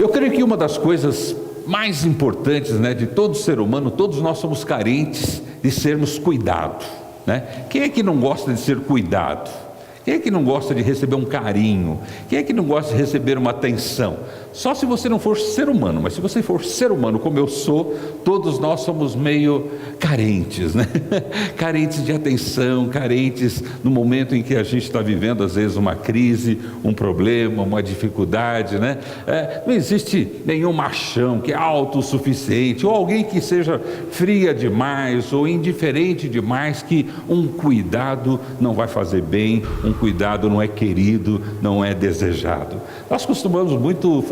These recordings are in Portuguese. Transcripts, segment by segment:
Eu creio que uma das coisas mais importantes, de todo ser humano, todos nós somos carentes de sermos cuidados, Quem é que não gosta de ser cuidado? Quem é que não gosta de receber um carinho? Quem é que não gosta de receber uma atenção? Só se você não for ser humano, mas se você for ser humano como eu sou, todos nós somos meio carentes, Carentes de atenção, carentes no momento em que a gente está vivendo, às vezes, uma crise, um problema, uma dificuldade, Não existe nenhum machão que é autossuficiente, ou alguém que seja fria demais, ou indiferente demais, que um cuidado não vai fazer bem, um cuidado não é querido, não é desejado. Nós costumamos muito,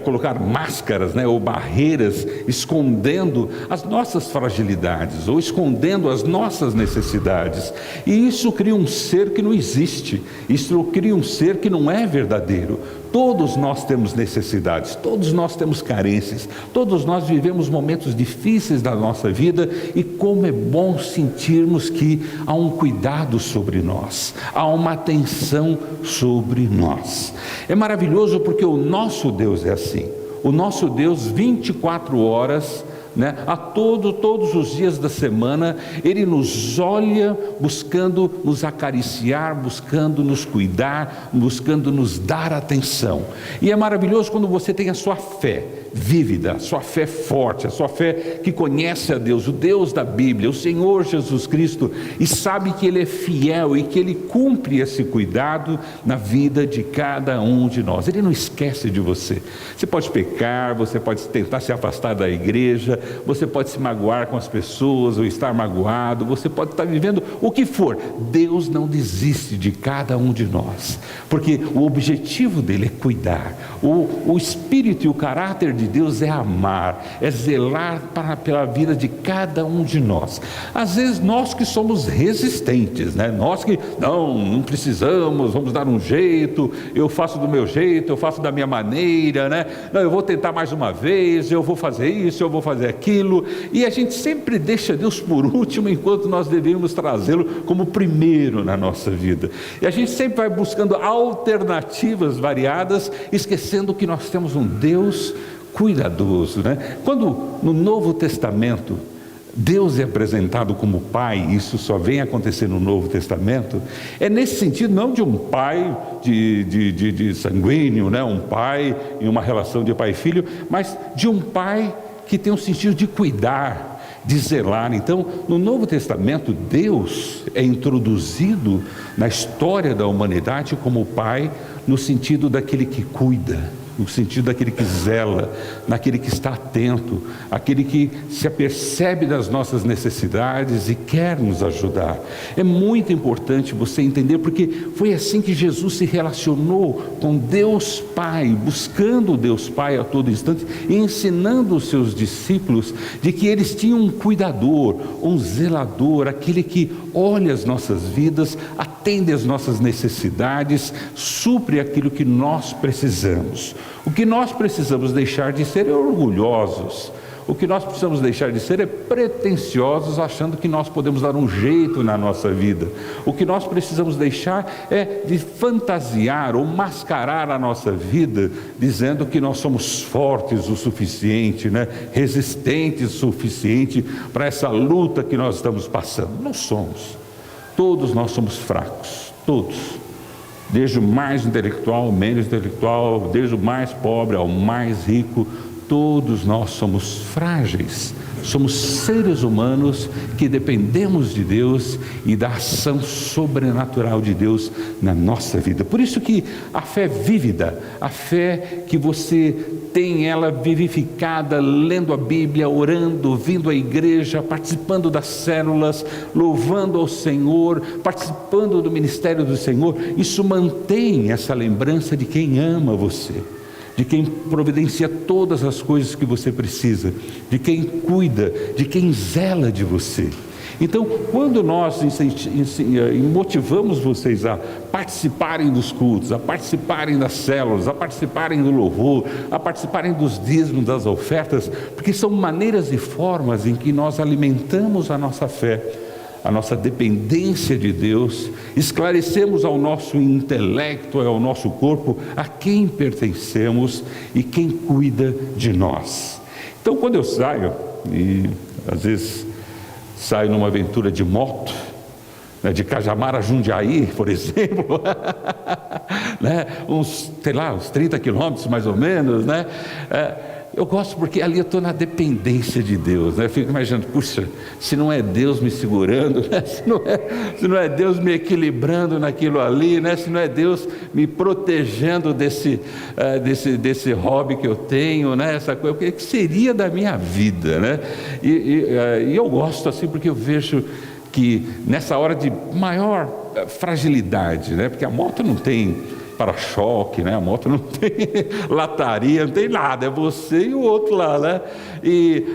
colocar máscaras, ou barreiras, escondendo as nossas fragilidades, ou escondendo as nossas necessidades, e isso cria um ser que não existe, isso cria um ser que não é verdadeiro. Todos nós temos necessidades, todos nós temos carências, todos nós vivemos momentos difíceis da nossa vida, e como é bom sentirmos que há um cuidado sobre nós, há uma atenção sobre nós. É maravilhoso porque o nosso Deus é assim, o nosso Deus 24 horas, todos os dias da semana, Ele nos olha buscando nos acariciar, buscando nos cuidar, buscando nos dar atenção. E é maravilhoso quando você tem a sua fé vívida, a sua fé forte, a sua fé que conhece a Deus, o Deus da Bíblia, o Senhor Jesus Cristo, e sabe que Ele é fiel e que Ele cumpre esse cuidado na vida de cada um de nós. Ele não esquece de você. Você pode pecar, você pode tentar se afastar da igreja, você pode se magoar com as pessoas ou estar magoado, você pode estar vivendo o que for. Deus não desiste de cada um de nós, porque o objetivo dele é cuidar. O espírito e o caráter de Deus é amar, é zelar pela vida de cada um de nós. Às vezes nós que somos resistentes, nós que não precisamos, vamos dar um jeito, eu faço do meu jeito, eu faço da minha maneira, não, eu vou tentar mais uma vez, eu vou fazer isso, eu vou fazer aquilo, e a gente sempre deixa Deus por último, enquanto nós deveríamos trazê-lo como primeiro na nossa vida. E a gente sempre vai buscando alternativas variadas, esquecendo que nós temos um Deus cuidadoso, Quando no Novo Testamento Deus é apresentado como Pai, isso só vem acontecer no Novo Testamento, é nesse sentido, não de um pai de sanguíneo, um pai em uma relação de pai e filho, mas de um pai que tem um sentido de cuidar, de zelar. Então, no Novo Testamento, Deus é introduzido na história da humanidade como Pai, no sentido daquele que cuida, no sentido daquele que zela, naquele que está atento, aquele que se apercebe das nossas necessidades e quer nos ajudar. É muito importante você entender, porque foi assim que Jesus se relacionou com Deus Pai, buscando Deus Pai a todo instante, e ensinando os seus discípulos de que eles tinham um cuidador, um zelador, aquele que olha as nossas vidas, atende às nossas necessidades, supre aquilo que nós precisamos. O que nós precisamos deixar de ser é orgulhosos. O que nós precisamos deixar de ser é pretensiosos, achando que nós podemos dar um jeito na nossa vida. O que nós precisamos deixar é de fantasiar ou mascarar a nossa vida, dizendo que nós somos fortes o suficiente, resistentes o suficiente para essa luta que nós estamos passando. Não somos. Todos nós somos fracos, todos. Desde o mais intelectual ao menos intelectual, desde o mais pobre ao mais rico, todos nós somos frágeis, somos seres humanos que dependemos de Deus e da ação sobrenatural de Deus na nossa vida. Por isso que a fé vívida, a fé que você tem ela vivificada, lendo a Bíblia, orando, vindo à igreja, participando das células, louvando ao Senhor, participando do ministério do Senhor, isso mantém essa lembrança de quem ama você, de quem providencia todas as coisas que você precisa, de quem cuida, de quem zela de você. Então, quando nós motivamos vocês a participarem dos cultos, a participarem das células, a participarem do louvor, a participarem dos dízimos, das ofertas, porque são maneiras e formas em que nós alimentamos a nossa fé, a nossa dependência de Deus, esclarecemos ao nosso intelecto, ao nosso corpo, a quem pertencemos e quem cuida de nós. Então, quando eu saio, e às vezes saio numa aventura de moto, né, de Cajamar a Jundiaí, por exemplo, né, uns 30 quilômetros mais ou menos, né? Eu gosto porque ali eu estou na dependência de Deus, né? Eu fico imaginando, puxa, se não é Deus me segurando, né? se não é Deus me equilibrando naquilo ali, né? Se não é Deus me protegendo desse hobby que eu tenho, né? Essa coisa, o que seria da minha vida, né? E eu gosto assim porque eu vejo que nessa hora de maior fragilidade, né? Porque a moto não tem para-choque, né? A moto não tem lataria, não tem nada, é você e o outro lá, né? E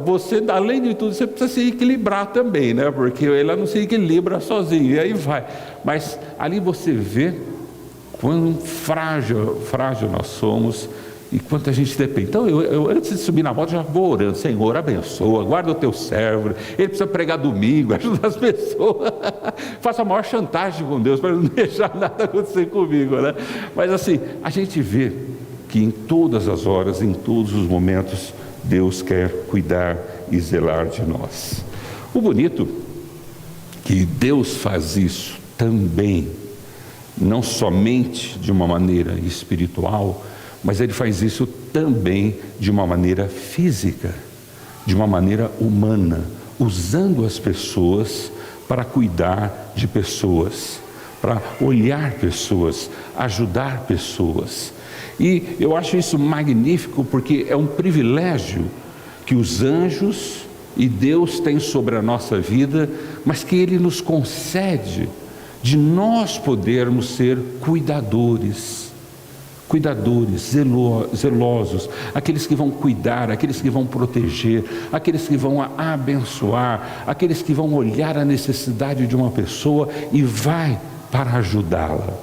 você, além de tudo, você precisa se equilibrar também, né? Porque ela não se equilibra sozinho, e aí vai. Mas ali você vê quão frágil nós somos e quanto a gente depende. Então eu antes de subir na moto já vou orando: Senhor, abençoa, guarda o teu servo, ele precisa pregar domingo, ajuda as pessoas, faça a maior chantagem com Deus para não deixar nada acontecer comigo, né? Mas assim, a gente vê que em todas as horas, em todos os momentos, Deus quer cuidar e zelar de nós. O bonito que Deus faz isso também, não somente de uma maneira espiritual, mas Ele faz isso também de uma maneira física, de uma maneira humana, usando as pessoas para cuidar de pessoas, para olhar pessoas, ajudar pessoas. E eu acho isso magnífico porque é um privilégio que os anjos e Deus têm sobre a nossa vida, mas que Ele nos concede de nós podermos ser cuidadores, zelosos, aqueles que vão cuidar, aqueles que vão proteger, aqueles que vão abençoar, aqueles que vão olhar a necessidade de uma pessoa e vai para ajudá-la.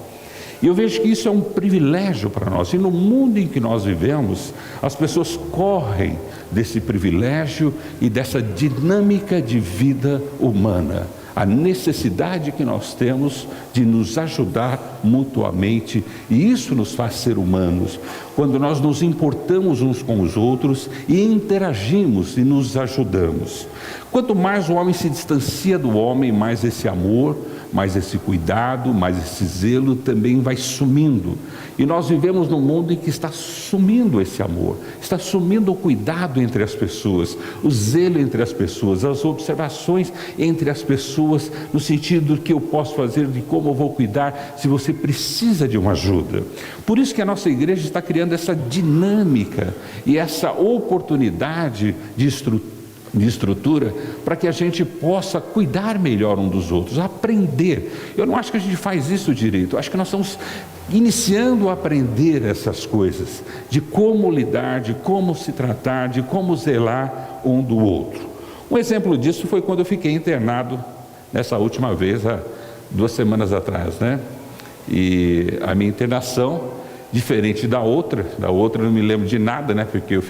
E eu vejo que isso é um privilégio para nós, e no mundo em que nós vivemos, as pessoas correm desse privilégio e dessa dinâmica de vida humana, a necessidade que nós temos de nos ajudar mutuamente, e isso nos faz ser humanos, quando nós nos importamos uns com os outros e interagimos e nos ajudamos. Quanto mais o homem se distancia do homem, mais esse amor, mais esse cuidado, mais esse zelo também vai sumindo. E nós vivemos num mundo em que está sumindo esse amor, está sumindo o cuidado entre as pessoas, o zelo entre as pessoas, as observações entre as pessoas, no sentido do que eu posso fazer, de como eu vou cuidar, se você precisa de uma ajuda. Por isso que a nossa igreja está criando essa dinâmica e essa oportunidade de estrutura para que a gente possa cuidar melhor um dos outros, aprender. Eu não acho que a gente faz isso direito, eu acho que nós estamos iniciando a aprender essas coisas, de como lidar, de como se tratar, de como zelar um do outro. Um exemplo disso foi quando eu fiquei internado nessa última vez, há 2 semanas atrás, né? E a minha internação, diferente da outra eu não me lembro de nada, né? Porque eu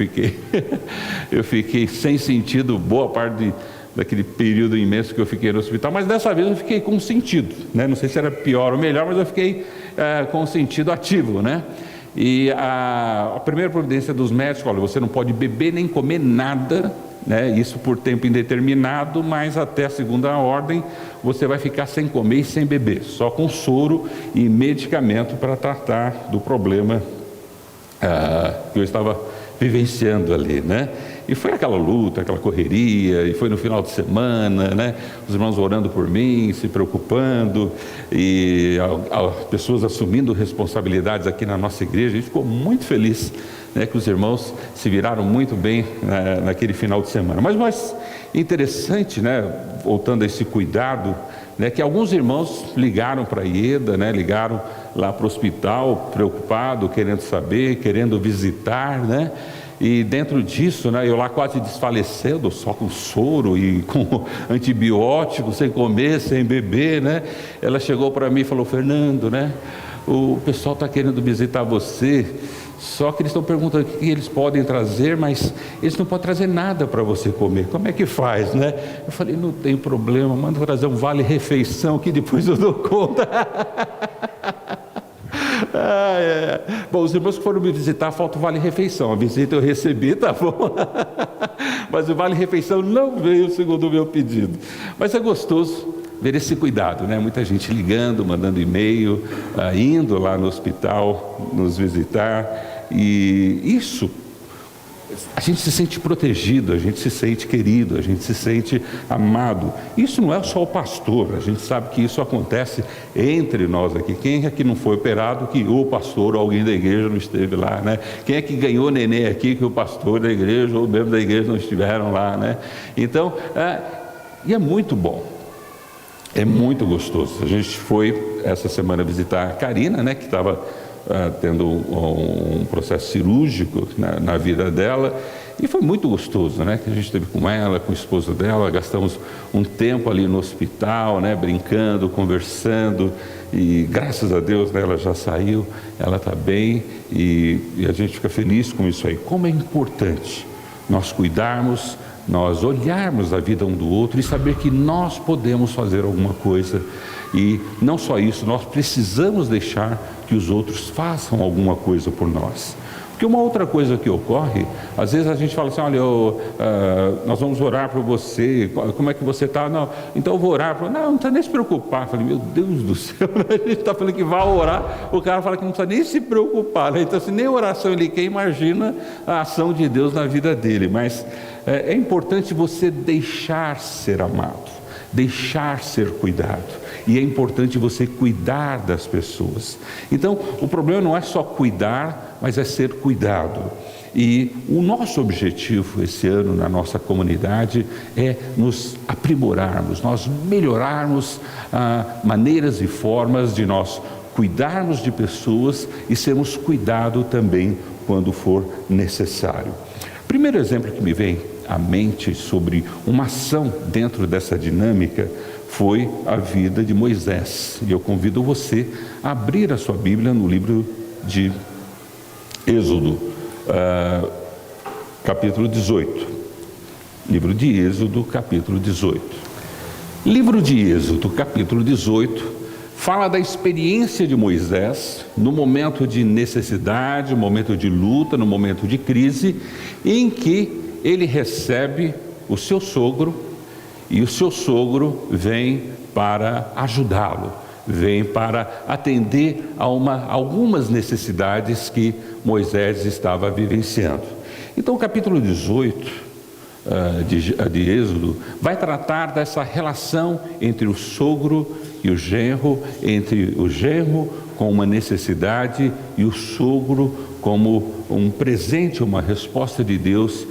fiquei sem sentido boa parte daquele período imenso que eu fiquei no hospital, mas dessa vez eu fiquei com sentido, né? Não sei se era pior ou melhor, mas eu fiquei com sentido ativo, né? E a primeira providência dos médicos: olha, você não pode beber nem comer nada, né? Isso por tempo indeterminado, mas até a segunda ordem você vai ficar sem comer e sem beber, só com soro e medicamento para tratar do problema que eu estava vivenciando ali, né? E foi aquela luta, aquela correria, e foi no final de semana, né? Os irmãos orando por mim, se preocupando, e as pessoas assumindo responsabilidades aqui na nossa igreja. A gente ficou muito feliz, né, que os irmãos se viraram muito bem naquele final de semana. Mas mais interessante, né, voltando a esse cuidado, né, que alguns irmãos ligaram para a IEDA, né, ligaram lá para o hospital, preocupado, querendo saber, querendo visitar, né? E dentro disso, né, eu lá quase desfalecendo, só com soro e com antibiótico, sem comer, sem beber, né? Ela chegou para mim e falou: Fernando, né, o pessoal está querendo visitar você, só que eles estão perguntando o que eles podem trazer, mas eles não podem trazer nada para você comer. Como é que faz, né? Eu falei: não tem problema, manda trazer um vale-refeição que depois eu dou conta. Bom, os irmãos que foram me visitar, falta o vale-refeição. A visita eu recebi, tá bom? Mas o vale-refeição não veio segundo o meu pedido. Mas é gostoso ver esse cuidado, né? Muita gente ligando, mandando e-mail, indo lá no hospital nos visitar. E isso, a gente se sente protegido, a gente se sente querido, a gente se sente amado. Isso não é só o pastor, a gente sabe que isso acontece entre nós aqui. Quem é que não foi operado que o pastor ou alguém da igreja não esteve lá, né? Quem é que ganhou neném aqui que o pastor da igreja ou o membro da igreja não estiveram lá, né? Então, e é muito bom, é muito gostoso. A gente foi essa semana visitar a Karina, né, que estava tendo um processo cirúrgico na vida dela, e foi muito gostoso, né? Que a gente esteve com ela, com o esposo dela, gastamos um tempo ali no hospital, né? Brincando, conversando, e graças a Deus, né, ela já saiu, ela está bem, e a gente fica feliz com isso aí. Como é importante nós cuidarmos, nós olharmos a vida um do outro e saber que nós podemos fazer alguma coisa. E não só isso, nós precisamos deixar que os outros façam alguma coisa por nós. Porque uma outra coisa que ocorre, às vezes a gente fala assim: olha, nós vamos orar por você, como é que você está? Não, então eu vou orar. Não precisa nem se preocupar. Eu falei: meu Deus do céu, a gente está falando que vai orar, o cara fala que não precisa nem se preocupar, né? Então, se nem oração ele quer, imagina a ação de Deus na vida dele. Mas é importante você deixar ser amado, deixar ser cuidado. E é importante você cuidar das pessoas. Então, o problema não é só cuidar, mas é ser cuidado. E o nosso objetivo esse ano na nossa comunidade é nos aprimorarmos, nós melhorarmos maneiras e formas de nós cuidarmos de pessoas e sermos cuidados também quando for necessário. Primeiro exemplo que me vem à mente sobre uma ação dentro dessa dinâmica foi a vida de Moisés. E eu convido você a abrir a sua Bíblia no livro de Êxodo, capítulo 18. Livro de Êxodo, capítulo 18. Livro de Êxodo, capítulo 18, fala da experiência de Moisés no momento de necessidade, no momento de luta, no momento de crise, em que ele recebe o seu sogro, e o seu sogro vem para ajudá-lo, vem para atender a algumas necessidades que Moisés estava vivenciando. Então o capítulo 18 de Êxodo vai tratar dessa relação entre o sogro e o genro, entre o genro com uma necessidade e o sogro como um presente, uma resposta de Deus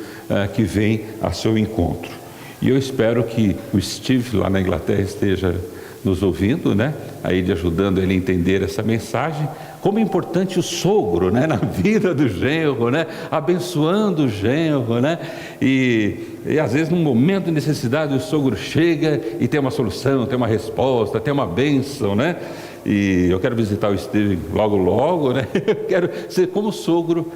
que vem a seu encontro. E eu espero que o Steve lá na Inglaterra esteja nos ouvindo, né? Aí ajudando ele a entender essa mensagem. Como é importante o sogro, né? Na vida do genro, né? Abençoando o genro, né? E às vezes num momento de necessidade o sogro chega e tem uma solução, tem uma resposta, tem uma bênção, né? E eu quero visitar o Steve logo logo, né? Eu quero ser como o sogro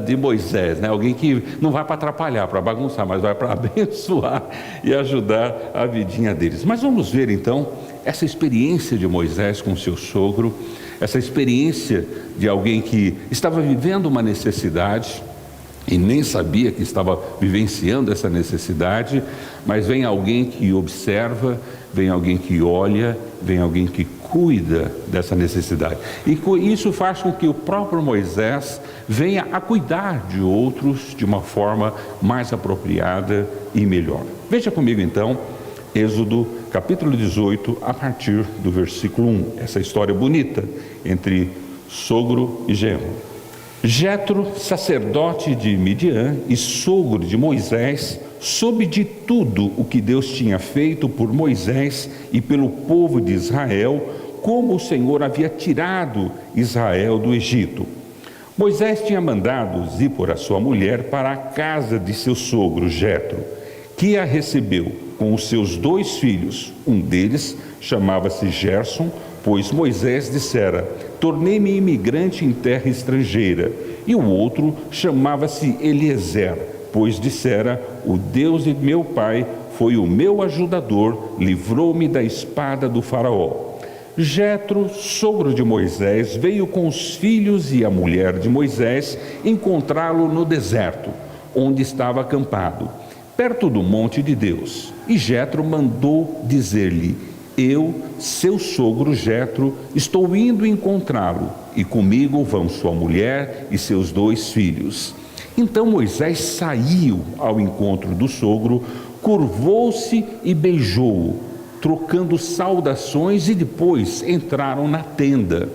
de Moisés, né? Alguém que não vai para atrapalhar, para bagunçar, mas vai para abençoar e ajudar a vidinha deles. Mas vamos ver então essa experiência de Moisés com seu sogro, essa experiência de alguém que estava vivendo uma necessidade e nem sabia que estava vivenciando essa necessidade, mas vem alguém que observa, vem alguém que olha, vem alguém que cuida dessa necessidade. E isso faz com que o próprio Moisés venha a cuidar de outros de uma forma mais apropriada e melhor. Veja comigo então, Êxodo capítulo 18, a partir do versículo 1, essa história bonita entre sogro e genro. Jetro, sacerdote de Midian e sogro de Moisés, soube de tudo o que Deus tinha feito por Moisés e pelo povo de Israel, como o Senhor havia tirado Israel do Egito. Moisés tinha mandado Zípora, sua mulher, para a casa de seu sogro Jetro, que a recebeu com os seus 2 filhos. Um deles chamava-se Gerson, pois Moisés dissera: tornei-me imigrante em terra estrangeira. E o outro chamava-se Eliezer, pois dissera: o Deus de meu pai foi o meu ajudador, livrou-me da espada do faraó. Jetro, sogro de Moisés, veio com os filhos e a mulher de Moisés encontrá-lo no deserto, onde estava acampado, perto do monte de Deus. E Jetro mandou dizer-lhe: eu, seu sogro Jetro, estou indo encontrá-lo, e comigo vão sua mulher e seus 2 filhos. Então Moisés saiu ao encontro do sogro, curvou-se e beijou-o, trocando saudações, e depois entraram na tenda.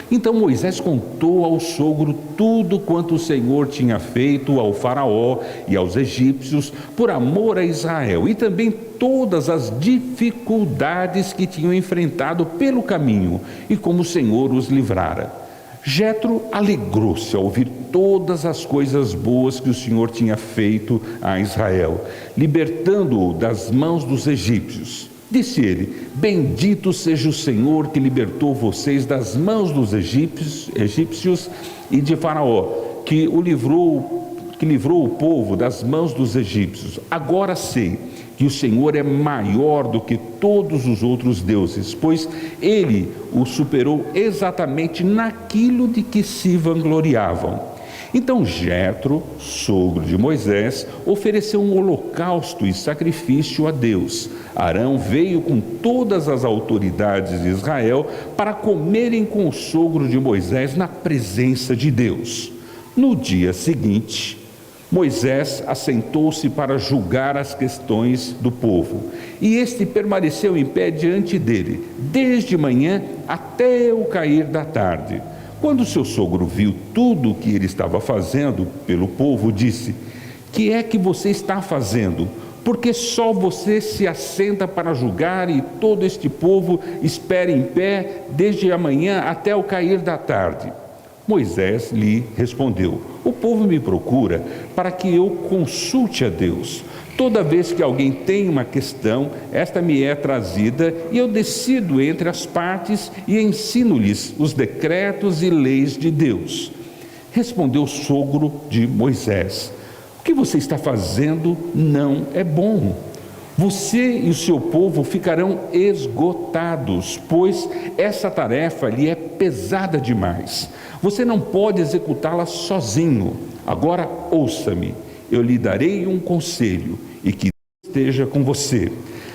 Então Moisés contou ao sogro tudo quanto o Senhor tinha feito ao faraó e aos egípcios por amor a Israel, e também todas as dificuldades que tinham enfrentado pelo caminho e como o Senhor os livrara. Jetro alegrou-se ao ouvir todas as coisas boas que o Senhor tinha feito a Israel, libertando-o das mãos dos egípcios. Disse ele: bendito seja o Senhor que libertou vocês das mãos dos egípcios e de Faraó, que livrou o povo das mãos dos egípcios. Agora sei que o Senhor é maior do que todos os outros deuses, pois ele o superou exatamente naquilo de que se vangloriavam. Então Jetro, sogro de Moisés, ofereceu um holocausto e sacrifício a Deus. Arão veio com todas as autoridades de Israel para comerem com o sogro de Moisés na presença de Deus. No dia seguinte, Moisés assentou-se para julgar as questões do povo, e este permaneceu em pé diante dele, desde manhã até o cair da tarde. Quando seu sogro viu tudo o que ele estava fazendo pelo povo, disse: que é que você está fazendo? Porque só você se assenta para julgar e todo este povo espera em pé desde a manhã até o cair da tarde. Moisés lhe respondeu: o povo me procura para que eu consulte a Deus. Toda vez que alguém tem uma questão, esta me é trazida e eu decido entre as partes e ensino-lhes os decretos e leis de Deus. Respondeu o sogro de Moisés: o que você está fazendo não é bom. Você e o seu povo ficarão esgotados, pois essa tarefa lhe é pesada demais. Você não pode executá-la sozinho. Agora ouça-me, eu lhe darei um conselho, e que esteja com você.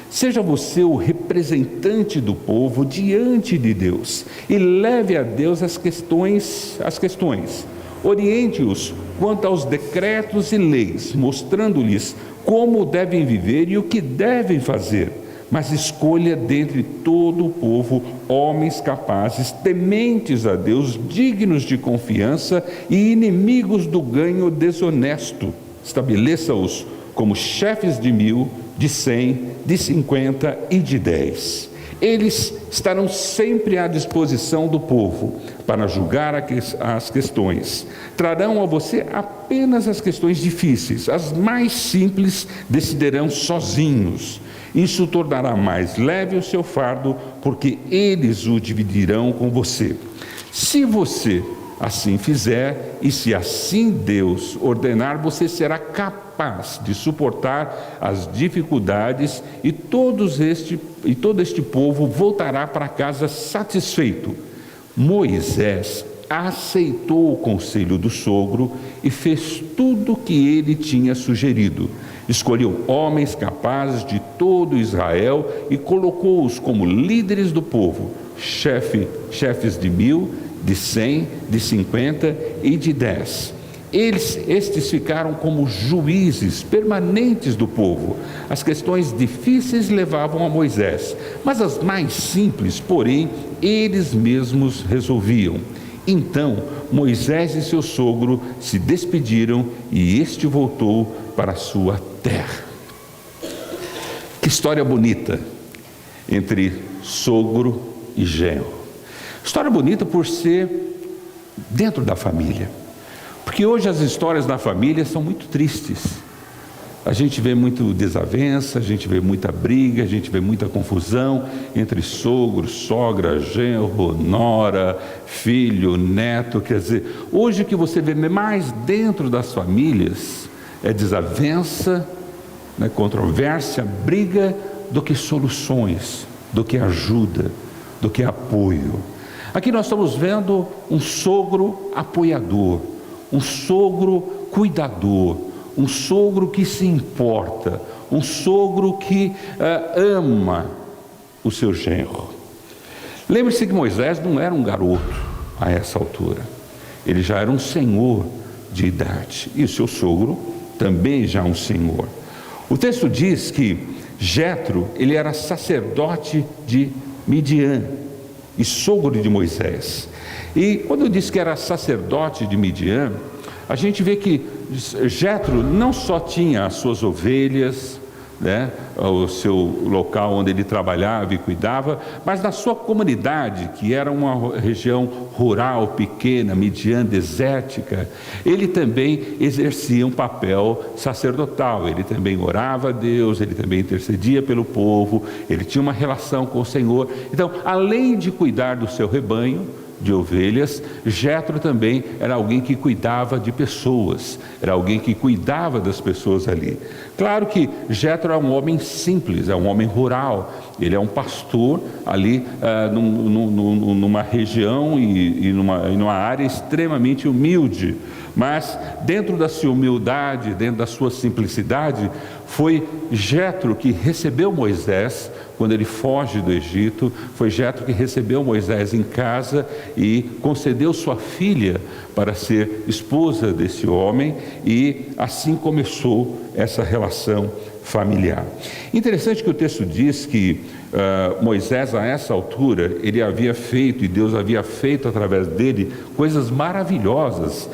Seja você o representante do povo diante de Deus, e leve a Deus as questões. Oriente-os quanto aos decretos e leis, mostrando-lhes como devem viver e o que devem fazer. Mas escolha dentre todo o povo homens capazes, tementes a Deus, dignos de confiança e inimigos do ganho desonesto. Estabeleça-os como chefes de 1000, de 100, de 50 e de 10. Eles estarão sempre à disposição do povo para julgar as questões. Trarão a você apenas as questões difíceis, as mais simples decidirão sozinhos. Isso tornará mais leve o seu fardo, porque eles o dividirão com você. Se você assim fizer, e se assim Deus ordenar, você será capaz de suportar as dificuldades, e todo este povo voltará para casa satisfeito. Moisés aceitou o conselho do sogro e fez tudo o que ele tinha sugerido. Escolheu homens capazes de todo Israel e colocou-os como líderes do povo, chefes de 1000, de 100, de 50 e de 10. Estes ficaram como juízes permanentes do povo. As questões difíceis levavam a Moisés, mas as mais simples, porém, eles mesmos resolviam. Então Moisés e seu sogro se despediram e este voltou para a sua terra. Que história bonita entre sogro e genro. História bonita por ser dentro da família. Porque hoje as histórias da família são muito tristes. A gente vê muito desavença, a gente vê muita briga, a gente vê muita confusão entre sogro, sogra, genro, nora, filho, neto. Quer dizer, hoje o que você vê mais dentro das famílias é desavença, né, controvérsia, briga, do que soluções, do que ajuda, do que apoio. Aqui nós estamos vendo um sogro apoiador, um sogro cuidador, um sogro que se importa, um sogro que ama o seu genro. Lembre-se que Moisés não era um garoto a essa altura, ele já era um senhor de idade, e o seu sogro também já um senhor. O texto diz que Jetro, ele era sacerdote de Midian e sogro de Moisés. E quando eu disse que era sacerdote de Midian, a gente vê que Jetro não só tinha as suas ovelhas, né, o seu local onde ele trabalhava e cuidava, mas na sua comunidade, que era uma região rural, pequena, Midian, desértica, ele também exercia um papel sacerdotal. Ele também orava a Deus, ele também intercedia pelo povo, ele tinha uma relação com o Senhor. Então, além de cuidar do seu rebanho de ovelhas, Jetro também era alguém que cuidava de pessoas, era alguém que cuidava das pessoas ali. Claro que Jetro é um homem simples, é um homem rural, ele é um pastor ali numa região e numa área extremamente humilde, mas dentro da sua humildade, dentro da sua simplicidade, foi Jetro que recebeu Moisés quando ele foge do Egito. Foi Jetro que recebeu Moisés em casa e concedeu sua filha para ser esposa desse homem, e assim começou essa relação familiar. Interessante que o texto diz que Moisés, a essa altura, ele havia feito, e Deus havia feito através dele, coisas maravilhosas.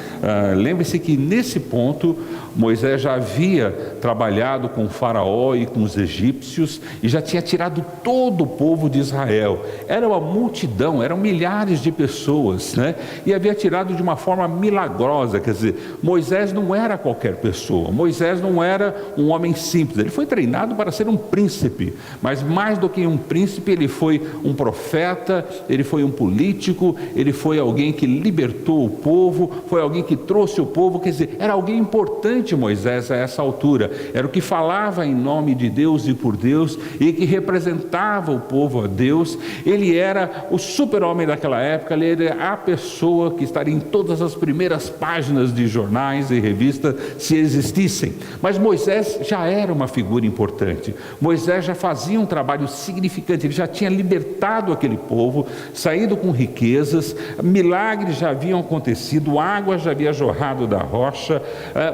Lembre-se que nesse ponto Moisés já havia trabalhado com o faraó e com os egípcios e já tinha tirado todo o povo de Israel. Era uma multidão, eram milhares de pessoas, né? E havia tirado de uma forma milagrosa. Quer dizer, Moisés não era qualquer pessoa, Moisés não era um homem simples, ele foi treinado para ser um príncipe, mas mais do que um príncipe, ele foi um profeta, ele foi um político, ele foi alguém que libertou o povo, foi alguém que trouxe o povo. Quer dizer, era alguém importante Moisés a essa altura, era o que falava em nome de Deus e por Deus, e que representava o povo a Deus. Ele era o super-homem daquela época, ele era a pessoa que estaria em todas as primeiras páginas de jornais e revistas, se existissem. Mas Moisés já era uma figura importante, Moisés já fazia um trabalho significante, ele já tinha libertado aquele povo, saído com riquezas, milagres já haviam acontecido, água já havia jorrado da rocha.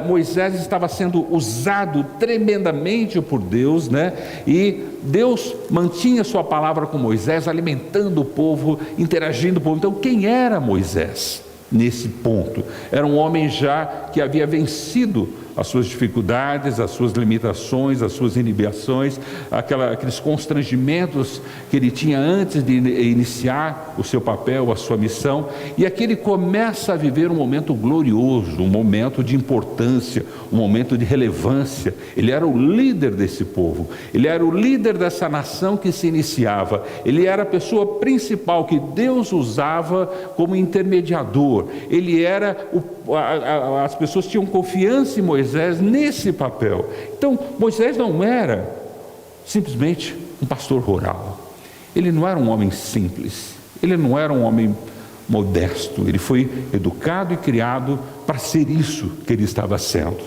Moisés estava sendo usado tremendamente por Deus, né? E Deus mantinha sua palavra com Moisés, alimentando o povo, interagindo com o povo. Então, quem era Moisés nesse ponto? Era um homem já que havia vencido as suas dificuldades, as suas limitações, as suas inibições, aqueles constrangimentos que ele tinha antes de iniciar o seu papel, a sua missão. E aqui ele começa a viver um momento glorioso, um momento de importância, um momento de relevância. Ele era o líder desse povo, ele era o líder dessa nação que se iniciava, ele era a pessoa principal que Deus usava como intermediador. Ele era as pessoas tinham confiança em Moisés nesse papel. Então Moisés não era simplesmente um pastor rural, ele não era um homem simples, ele não era um homem modesto, ele foi educado e criado para ser isso que ele estava sendo.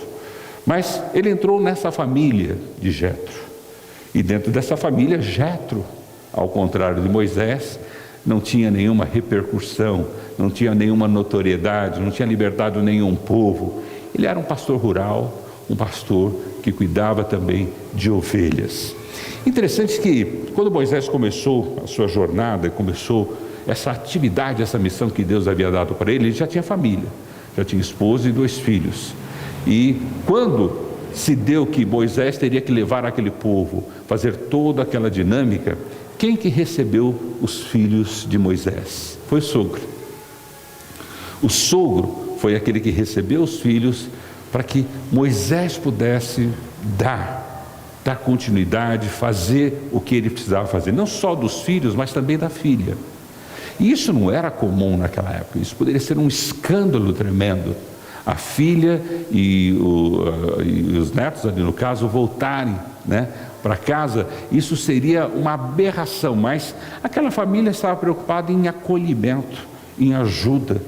Mas ele entrou nessa família de Jetro, e dentro dessa família, Jetro, ao contrário de Moisés, não tinha nenhuma repercussão, não tinha nenhuma notoriedade, não tinha libertado nenhum povo. Ele era um pastor rural, um pastor que cuidava também de ovelhas. Interessante que quando Moisés começou a sua jornada, começou essa atividade, essa missão que Deus havia dado para ele, ele já tinha família, já tinha esposa e 2 filhos. E quando se deu que Moisés teria que levar aquele povo, fazer toda aquela dinâmica, quem que recebeu os filhos de Moisés? Foi o sogro. O sogro foi aquele que recebeu os filhos para que Moisés pudesse dar continuidade, fazer o que ele precisava fazer, não só dos filhos, mas também da filha. E isso não era comum naquela época, isso poderia ser um escândalo tremendo. A filha e os netos, ali no caso, voltarem, né, para casa. Isso seria uma aberração, mas aquela família estava preocupada em acolhimento, em ajuda,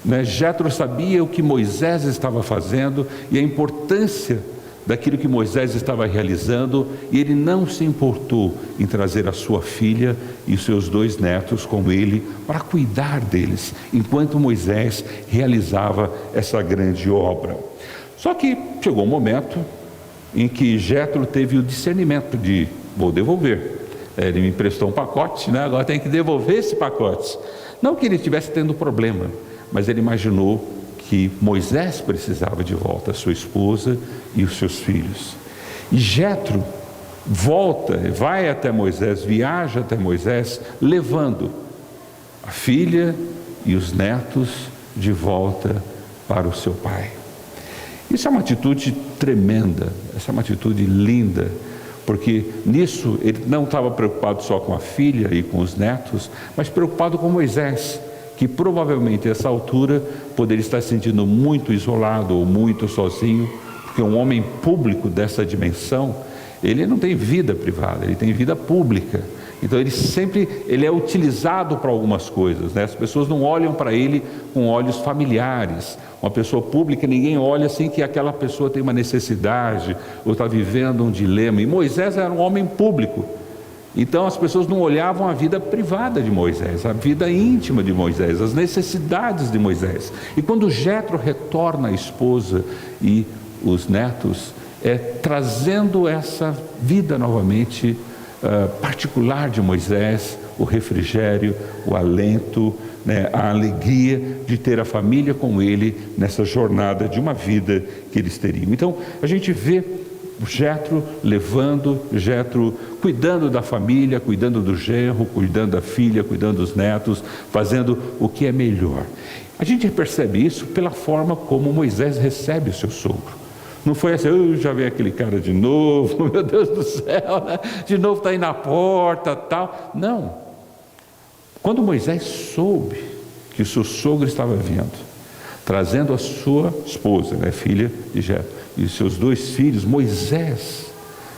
né? Jétro sabia o que Moisés estava fazendo e a importância daquilo que Moisés estava realizando, e ele não se importou em trazer a sua filha e os seus 2 netos com ele para cuidar deles, enquanto Moisés realizava essa grande obra. Só que chegou um momento em que Jétro teve o discernimento de: vou devolver. Ele me emprestou um pacote, né? Agora tem que devolver esse pacote. Não que ele estivesse tendo problema, mas ele imaginou que Moisés precisava de volta a sua esposa e os seus filhos. E Jétro volta, vai até Moisés, viaja até Moisés, levando a filha e os netos de volta para o seu pai. Isso é uma atitude tremenda, essa é uma atitude linda, porque nisso ele não estava preocupado só com a filha e com os netos, mas preocupado com Moisés, que provavelmente a essa altura poderia estar se sentindo muito isolado ou muito sozinho, porque um homem público dessa dimensão, ele não tem vida privada, ele tem vida pública. Então ele é utilizado para algumas coisas, né? As pessoas não olham para ele com olhos familiares. Uma pessoa pública, ninguém olha assim que aquela pessoa tem uma necessidade ou está vivendo um dilema. E Moisés era um homem público. Então as pessoas não olhavam a vida privada de Moisés, a vida íntima de Moisés, as necessidades de Moisés. E quando Jétro retorna a esposa e os netos, trazendo essa vida novamente particular de Moisés, o refrigério, o alento, né, a alegria de ter a família com ele nessa jornada de uma vida que eles teriam. Então a gente vê Jétro levando, Jétro cuidando da família, cuidando do genro, cuidando da filha, cuidando dos netos, fazendo o que é melhor. A gente percebe isso pela forma como Moisés recebe o seu sogro. Não foi assim: já veio aquele cara de novo, meu Deus do céu, né? De novo está aí na porta, tal. Não. Quando Moisés soube que o seu sogro estava vindo, trazendo a sua esposa, né, filha de Jétro, e os seus 2 filhos, Moisés,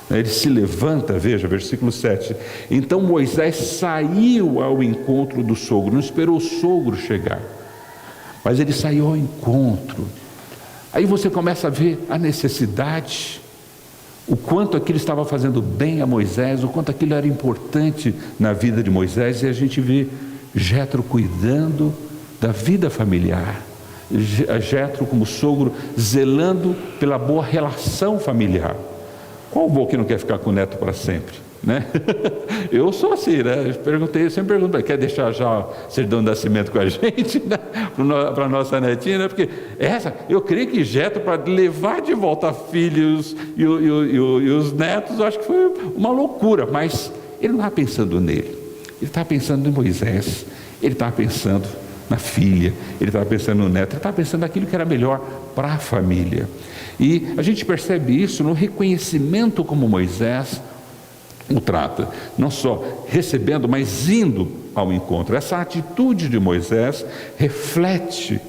né, ele se levanta, veja, versículo 7. Então Moisés saiu ao encontro do sogro, não esperou o sogro chegar, mas ele saiu ao encontro. Aí você começa a ver a necessidade, o quanto aquilo estava fazendo bem a Moisés, o quanto aquilo era importante na vida de Moisés, e a gente vê Jétro cuidando da vida familiar, Jétro como sogro zelando pela boa relação familiar. Qual avô que não quer ficar com o neto para sempre, né? Eu sou assim, né? Eu sempre pergunto: quer deixar já a certidão de nascimento com a gente, né? Para a nossa netinha, né? Porque eu creio que Jétro, para levar de volta a filhos e os netos, eu acho que foi uma loucura, mas ele não estava pensando nele, ele estava pensando em Moisés, ele estava pensando na filha, ele estava pensando no neto, ele estava pensando naquilo que era melhor para a família. E a gente percebe isso no reconhecimento como Moisés o trata, não só recebendo, mas indo ao encontro. Essa atitude de Moisés reflete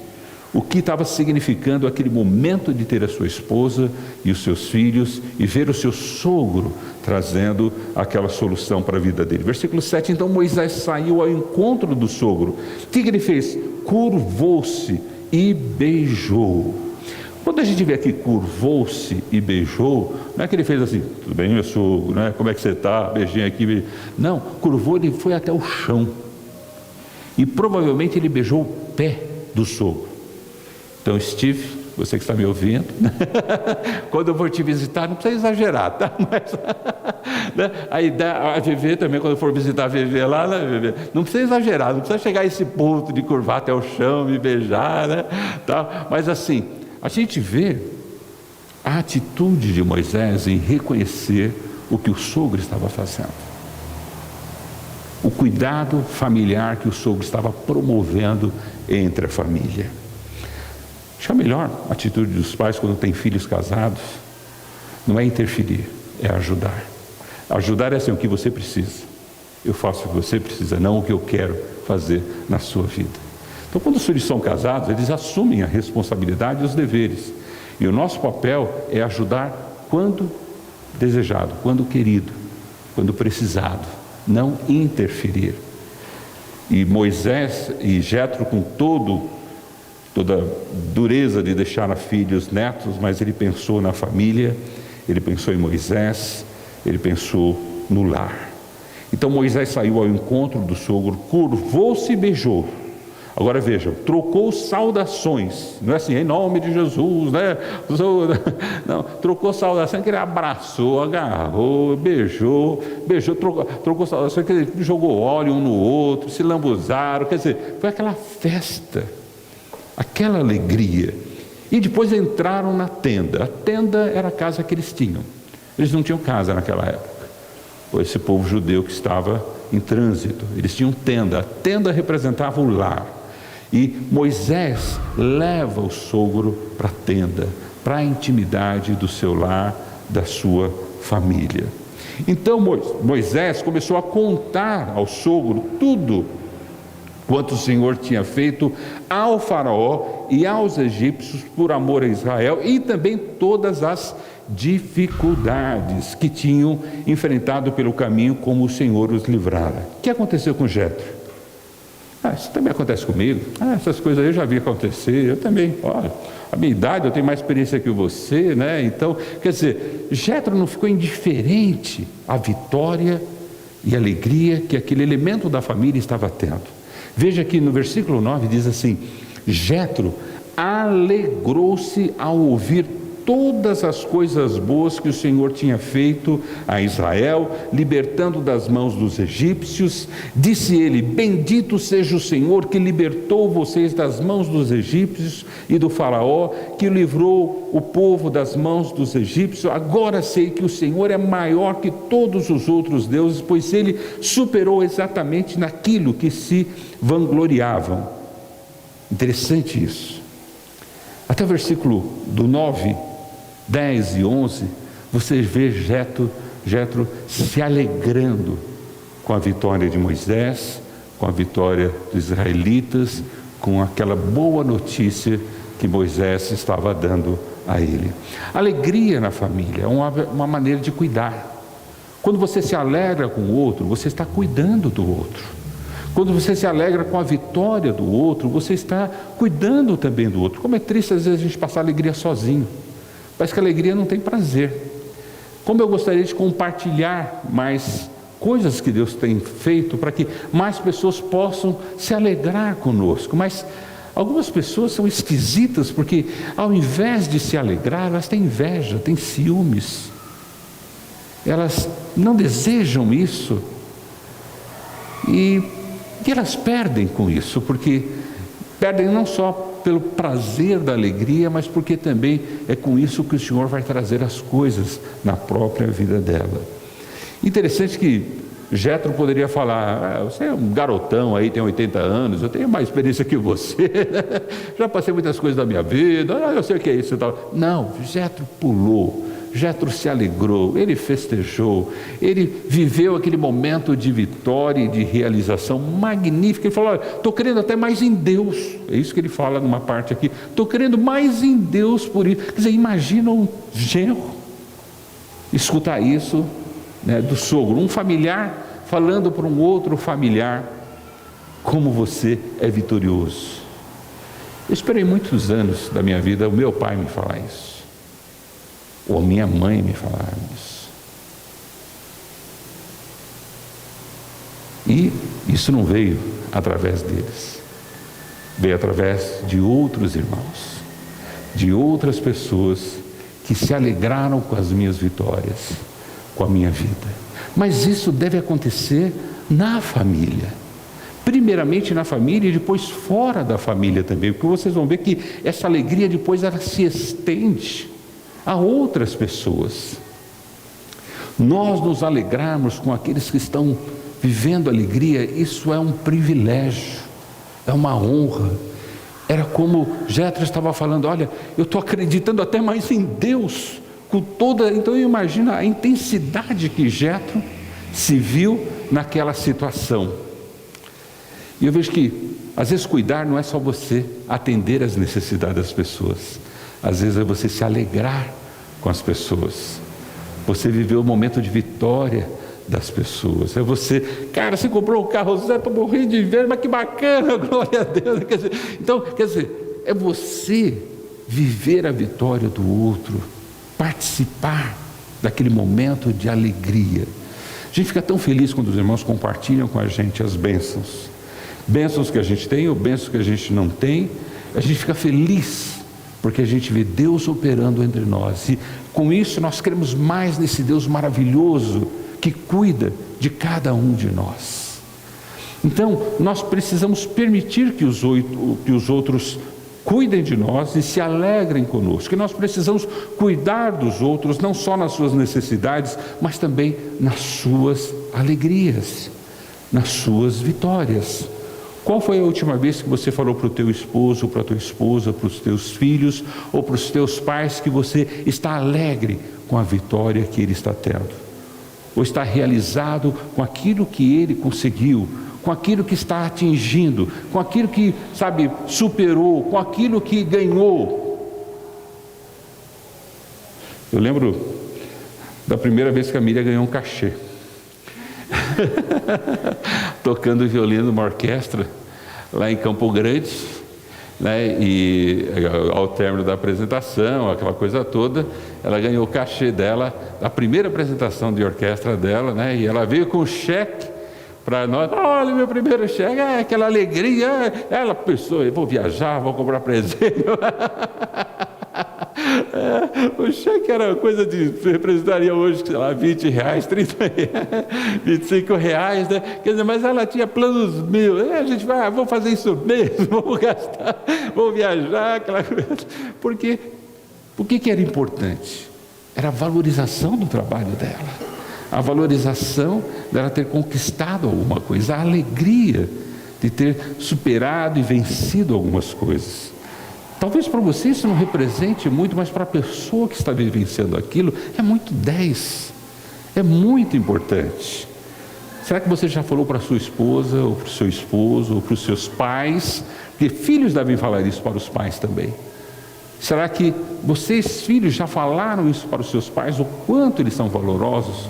o que estava significando aquele momento de ter a sua esposa e os seus filhos e ver o seu sogro trazendo aquela solução para a vida dele. Versículo 7, então Moisés saiu ao encontro do sogro. O que ele fez? Curvou-se e beijou. Quando a gente vê aqui curvou-se e beijou, não é que ele fez assim: tudo bem, meu sogro, né? Como é que você está? Beijinho aqui, beijinho. Não, curvou, ele foi até o chão. E provavelmente ele beijou o pé do sogro. Então, Steve, você que está me ouvindo, quando eu for te visitar, não precisa exagerar, tá? Mas, né? A Vevê também, quando eu for visitar a Vevê lá, né, Vevê? Não precisa exagerar, não precisa chegar a esse ponto de curvar até o chão, me beijar, né? Tá? Mas assim, a gente vê a atitude de Moisés em reconhecer o que o sogro estava fazendo, o cuidado familiar que o sogro estava promovendo entre a família. Acho que a melhor atitude dos pais quando têm filhos casados não é interferir, é ajudar. Ajudar é assim, o que você precisa. Eu faço o que você precisa, não o que eu quero fazer na sua vida. Então, quando os filhos são casados, eles assumem a responsabilidade e os deveres. E o nosso papel é ajudar quando desejado, quando querido, quando precisado, não interferir. E Moisés e Jetro, com toda a dureza de deixar a filha e os netos, mas ele pensou na família, ele pensou em Moisés, ele pensou no lar. Então Moisés saiu ao encontro do sogro, curvou-se e beijou. Agora vejam, trocou saudações, não é assim, em nome de Jesus, né? Não, trocou saudações, que ele abraçou, agarrou, beijou, trocou saudações, que ele jogou óleo um no outro, se lambuzaram, quer dizer, foi aquela festa, aquela alegria. E depois entraram na tenda. A tenda era a casa que eles tinham. Eles não tinham casa naquela época. Esse povo judeu que estava em trânsito, eles tinham tenda. A tenda representava o lar. E Moisés leva o sogro para a tenda, para a intimidade do seu lar, da sua família. Então Moisés começou a contar ao sogro tudo quanto o Senhor tinha feito ao faraó e aos egípcios por amor a Israel, e também todas as dificuldades que tinham enfrentado pelo caminho, como o Senhor os livrara. O que aconteceu com Jetro? Isso também acontece comigo. Essas coisas aí eu já vi acontecer. Eu também, olha, a minha idade, eu tenho mais experiência que você, né? Então, quer dizer, Jetro não ficou indiferente à vitória e alegria que aquele elemento da família estava tendo. Veja que no versículo 9 diz assim: Jetro alegrou-se ao ouvir todas as coisas boas que o Senhor tinha feito a Israel, libertando das mãos dos egípcios. Disse ele: bendito seja o Senhor que libertou vocês das mãos dos egípcios e do faraó, que livrou o povo das mãos dos egípcios. Agora sei que o Senhor é maior que todos os outros deuses, pois ele superou exatamente naquilo que se vangloriavam. Interessante isso. Até o versículo do 9, 10 e 11, você vê Jetro se alegrando com a vitória de Moisés, com a vitória dos israelitas, com aquela boa notícia que Moisés estava dando a ele. Alegria na família é uma maneira de cuidar. Quando você se alegra com o outro, você está cuidando do outro. Quando você se alegra com a vitória do outro, você está cuidando também do outro. Como é triste às vezes a gente passar alegria sozinho. Parece que a alegria não tem prazer. Como eu gostaria de compartilhar mais coisas que Deus tem feito para que mais pessoas possam se alegrar conosco. Mas algumas pessoas são esquisitas porque ao invés de se alegrar, elas têm inveja, têm ciúmes. Elas não desejam isso. E elas perdem com isso, porque perdem não só pelo prazer da alegria, mas porque também é com isso que o Senhor vai trazer as coisas na própria vida dela. Interessante que Jetro poderia falar: você é um garotão aí, tem 80 anos, eu tenho mais experiência que você, já passei muitas coisas da minha vida, eu sei o que é isso e tal. Não, Jetro pulou. Jetro se alegrou, ele festejou, ele viveu aquele momento de vitória e de realização magnífica. Ele falou: olha, estou querendo até mais em Deus. É isso que ele fala numa parte aqui. Estou querendo mais em Deus por isso. Quer dizer, imagina um genro escutar isso, né, do sogro, um familiar falando para um outro familiar: como você é vitorioso. Eu esperei muitos anos da minha vida o meu pai me falar isso, ou minha mãe me falar isso. E isso não veio através deles, veio através de outros irmãos, de outras pessoas que se alegraram com as minhas vitórias, com a minha vida. Mas isso deve acontecer na família, primeiramente na família e depois fora da família também, porque vocês vão ver que essa alegria depois ela se estende a outras pessoas. Nós nos alegrarmos com aqueles que estão vivendo alegria, isso é um privilégio, é uma honra. Era como Jetro estava falando: olha, eu estou acreditando até mais em Deus, com toda. Então imagina a intensidade que Jetro se viu naquela situação. E eu vejo que às vezes cuidar não é só você atender às necessidades das pessoas, às vezes é você se alegrar com as pessoas, você viver o momento de vitória das pessoas. É você, cara, você comprou um carro Zé, estou morrendo de inveja, mas que bacana, glória a Deus. Então, quer dizer, é você viver a vitória do outro, participar daquele momento de alegria. A gente fica tão feliz quando os irmãos compartilham com a gente as bênçãos que a gente tem ou bênçãos que a gente não tem. A gente fica feliz porque a gente vê Deus operando entre nós, e com isso nós cremos mais nesse Deus maravilhoso que cuida de cada um de nós. Então nós precisamos permitir que os outros cuidem de nós e se alegrem conosco, que nós precisamos cuidar dos outros, não só nas suas necessidades, mas também nas suas alegrias, nas suas vitórias. Qual foi a última vez que você falou para o teu esposo, para a tua esposa, para os teus filhos ou para os teus pais que você está alegre com a vitória que ele está tendo? Ou está realizado com aquilo que ele conseguiu, com aquilo que está atingindo, com aquilo que, sabe, superou, com aquilo que ganhou? Eu lembro da primeira vez que a Miriam ganhou um cachê. Tocando violino numa orquestra lá em Campo Grande, né? E ao término da apresentação, aquela coisa toda, ela ganhou o cachê dela, a primeira apresentação de orquestra dela, né? E ela veio com um cheque para nós. Olha, meu primeiro cheque, aquela alegria. Ela pensou: eu vou viajar, vou comprar presente. O cheque era coisa de, representaria hoje, sei lá, 20 reais, 30 reais, 25 reais, né? Quer dizer, mas ela tinha planos mil. A gente vai, vou fazer isso mesmo, vou gastar, vou viajar, aquela coisa. Por que era importante? Era a valorização do trabalho dela, a valorização dela ter conquistado alguma coisa, a alegria de ter superado e vencido algumas coisas. Talvez para você isso não represente muito, mas para a pessoa que está vivenciando aquilo, é muito 10, é muito importante. Será que você já falou para a sua esposa, ou para o seu esposo, ou para os seus pais? Porque filhos devem falar isso para os pais também. Será que vocês, filhos, já falaram isso para os seus pais, o quanto eles são valorosos?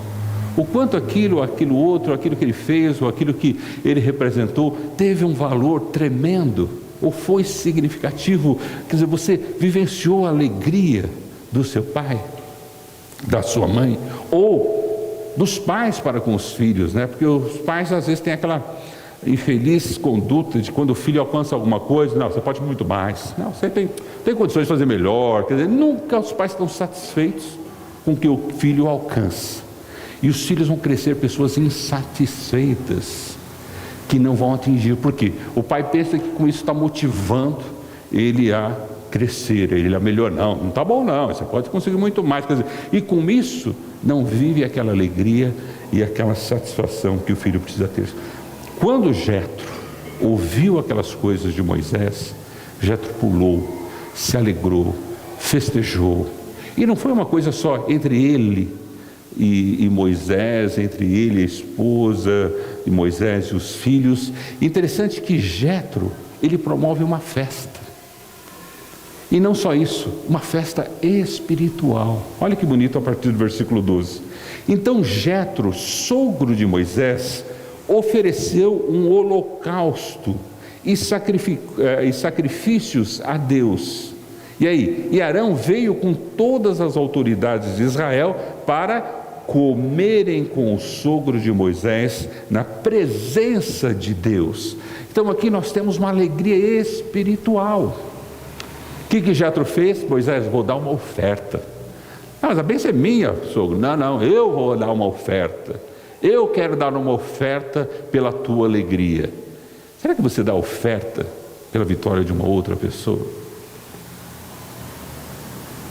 O quanto aquilo outro, aquilo que ele fez, ou aquilo que ele representou, teve um valor tremendo? Ou foi significativo? Quer dizer, você vivenciou a alegria do seu pai, da sua mãe, ou dos pais para com os filhos, né? Porque os pais às vezes têm aquela infeliz conduta de quando o filho alcança alguma coisa: não, você pode muito mais, não, você tem condições de fazer melhor. Quer dizer, nunca os pais estão satisfeitos com o que o filho alcança, e os filhos vão crescer pessoas insatisfeitas, que não vão atingir. Por quê? O pai pensa que com isso está motivando ele a crescer, ele a melhorar. Não está bom não, você pode conseguir muito mais. Quer dizer, e com isso não vive aquela alegria e aquela satisfação que o filho precisa ter. Quando Jetro ouviu aquelas coisas de Moisés, Jetro pulou, se alegrou, festejou. E não foi uma coisa só entre ele e Moisés, entre ele e a esposa, e Moisés e os filhos. Interessante que Jetro, ele promove uma festa, e não só isso, uma festa espiritual. Olha que bonito a partir do versículo 12. Então Jetro, sogro de Moisés, ofereceu um holocausto e sacrifícios a Deus. E aí, e Arão veio com todas as autoridades de Israel para comerem com o sogro de Moisés na presença de Deus. Então aqui nós temos uma alegria espiritual. O que Jetro fez? Moisés: vou dar uma oferta. Ah, mas a bênção é minha, sogro. Não, eu vou dar uma oferta. Eu quero dar uma oferta pela tua alegria. Será que você dá oferta pela vitória de uma outra pessoa?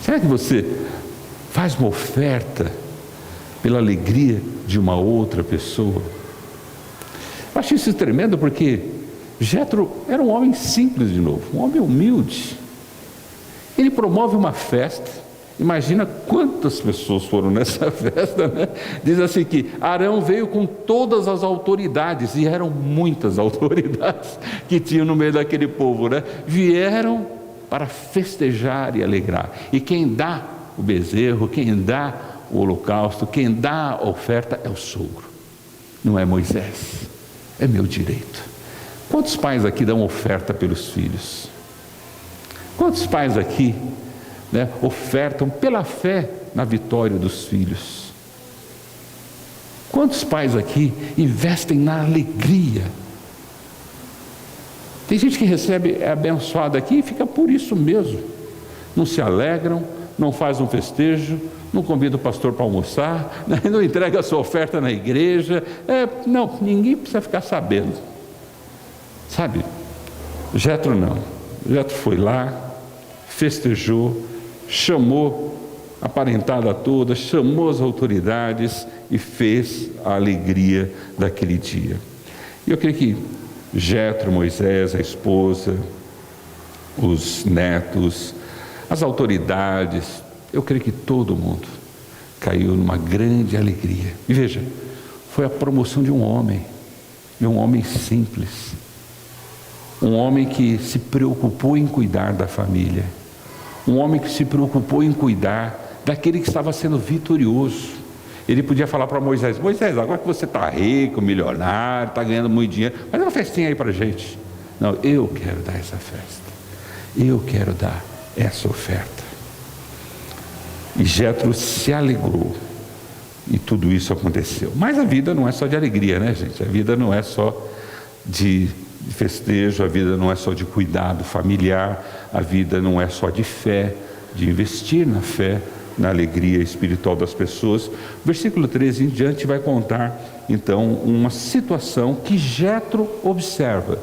Será que você faz uma oferta pela alegria de uma outra pessoa? Eu acho isso tremendo, porque Jetro era um homem simples de novo, um homem humilde. Ele promove uma festa. Imagina quantas pessoas foram nessa festa, né? Diz assim que Arão veio com todas as autoridades, e eram muitas autoridades que tinham no meio daquele povo, né? Vieram para festejar e alegrar. E quem dá o bezerro, quem dá o holocausto, quem dá a oferta é o sogro, não é Moisés. É meu direito. Quantos pais aqui dão oferta pelos filhos? Quantos pais aqui, né, ofertam pela fé na vitória dos filhos? Quantos pais aqui investem na alegria? Tem gente que recebe, é abençoado aqui e fica por isso mesmo. Não se alegram, não faz um festejo, não convida o pastor para almoçar, né, não entrega a sua oferta na igreja. Não, ninguém precisa ficar sabendo. Sabe? Jetro não. Jetro foi lá, festejou, chamou a parentada toda, chamou as autoridades e fez a alegria daquele dia. E eu creio que Jetro, Moisés, a esposa, os netos, as autoridades, eu creio que todo mundo caiu numa grande alegria. E veja, foi a promoção de um homem simples, um homem que se preocupou em cuidar da família, um homem que se preocupou em cuidar daquele que estava sendo vitorioso. Ele podia falar para Moisés: Moisés, agora que você está rico, milionário, está ganhando muito dinheiro, faz uma festinha aí para a gente. Não, eu quero dar essa festa, eu quero dar essa oferta. E Jetro se alegrou, e tudo isso aconteceu. Mas a vida não é só de alegria, né, gente? A vida não é só de festejo, a vida não é só de cuidado familiar, a vida não é só de fé, de investir na fé, na alegria espiritual das pessoas. Versículo 13 em diante vai contar então uma situação que Jetro observa.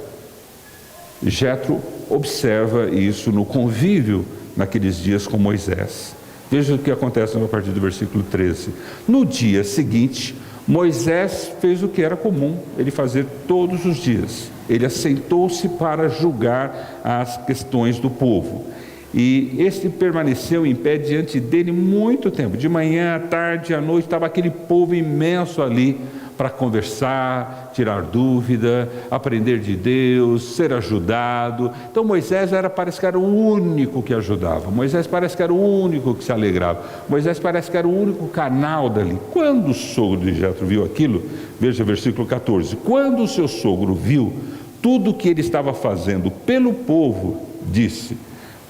Jetro observa isso no convívio naqueles dias com Moisés. Veja o que acontece a partir do versículo 13. No dia seguinte, Moisés fez o que era comum ele fazer todos os dias. Ele assentou-se para julgar as questões do povo. E este permaneceu em pé diante dele muito tempo. De manhã, à tarde, à noite, estava aquele povo imenso ali para conversar, tirar dúvida, aprender de Deus, ser ajudado. Então Moisés parece que era o único que ajudava. Moisés parece que era o único que se alegrava. Moisés parece que era o único canal dali. Quando o sogro de Jetro viu aquilo, veja o versículo 14. Quando o seu sogro viu tudo o que ele estava fazendo pelo povo, disse...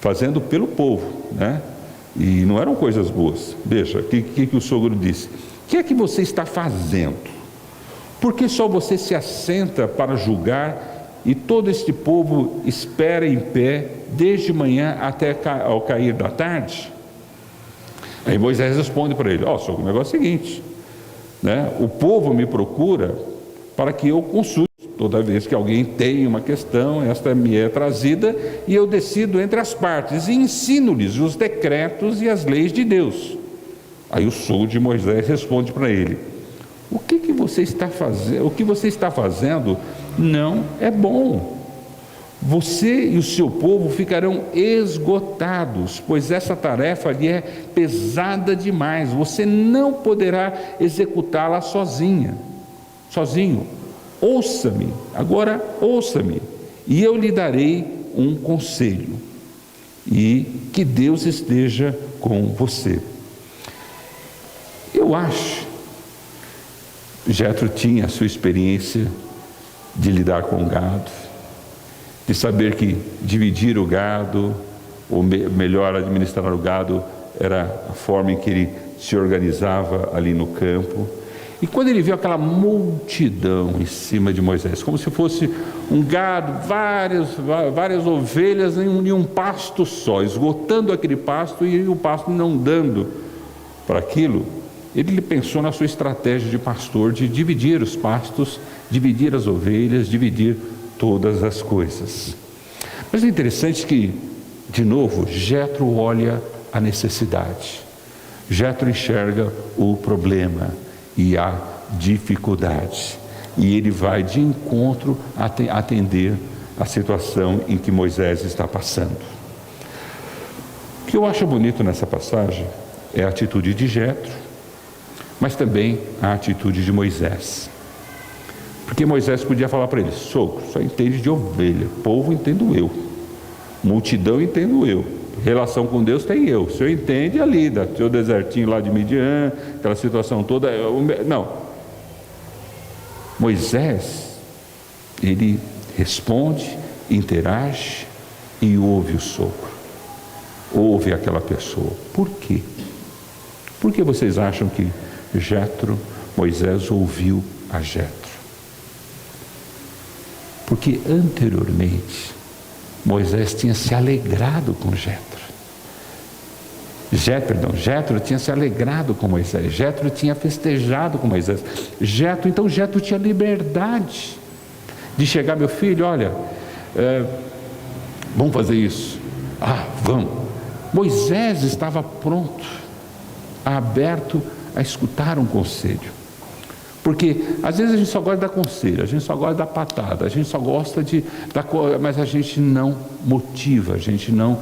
Fazendo pelo povo, né? E não eram coisas boas. Veja, o que o sogro disse: o que é que você está fazendo? Por que só você se assenta para julgar e todo este povo espera em pé desde manhã até ao cair da tarde? Aí Moisés responde para ele: sogro, o negócio é o seguinte, né? O povo me procura para que eu consulte. Toda vez que alguém tem uma questão, esta me é trazida e eu decido entre as partes e ensino-lhes os decretos e as leis de Deus. Aí o sogro de Moisés responde para ele: o que você está fazendo? O que você está fazendo não é bom. Você e o seu povo ficarão esgotados, pois essa tarefa lhe é pesada demais. Você não poderá executá-la sozinho. Ouça-me, agora ouça-me, e eu lhe darei um conselho, e que Deus esteja com você. Eu acho, Jetro tinha a sua experiência de lidar com o gado, de saber que dividir o gado, ou melhor, administrar o gado, era a forma em que ele se organizava ali no campo. E quando ele viu aquela multidão em cima de Moisés, como se fosse um gado, várias ovelhas em um pasto só, esgotando aquele pasto e o pasto não dando para aquilo, ele pensou na sua estratégia de pastor, de dividir os pastos, dividir as ovelhas, dividir todas as coisas. Mas é interessante que, de novo, Jetro olha a necessidade, Jetro enxerga o problema e a dificuldade, e ele vai de encontro a atender a situação em que Moisés está passando. O que eu acho bonito nessa passagem é a atitude de Jetro, mas também a atitude de Moisés. Porque Moisés podia falar para ele: sogro, só entende de ovelha, povo entendo eu, multidão entendo eu, relação com Deus tem eu, o senhor entende ali, do seu desertinho lá de Midian, aquela situação toda. Não. Moisés, ele responde, interage e ouve o sogro, ouve aquela pessoa. Por quê? Por que vocês acham que Moisés ouviu a Jetro? Porque anteriormente Moisés tinha se alegrado com Jetro. Jetro tinha se alegrado com Moisés. Jetro tinha festejado com Moisés. Então Jetro tinha liberdade de chegar: meu filho, olha, vamos fazer isso. Vamos. Moisés estava pronto, aberto a escutar um conselho. Porque às vezes a gente só gosta da conselho, a gente só gosta da patada, a gente só gosta mas a gente não motiva, a gente não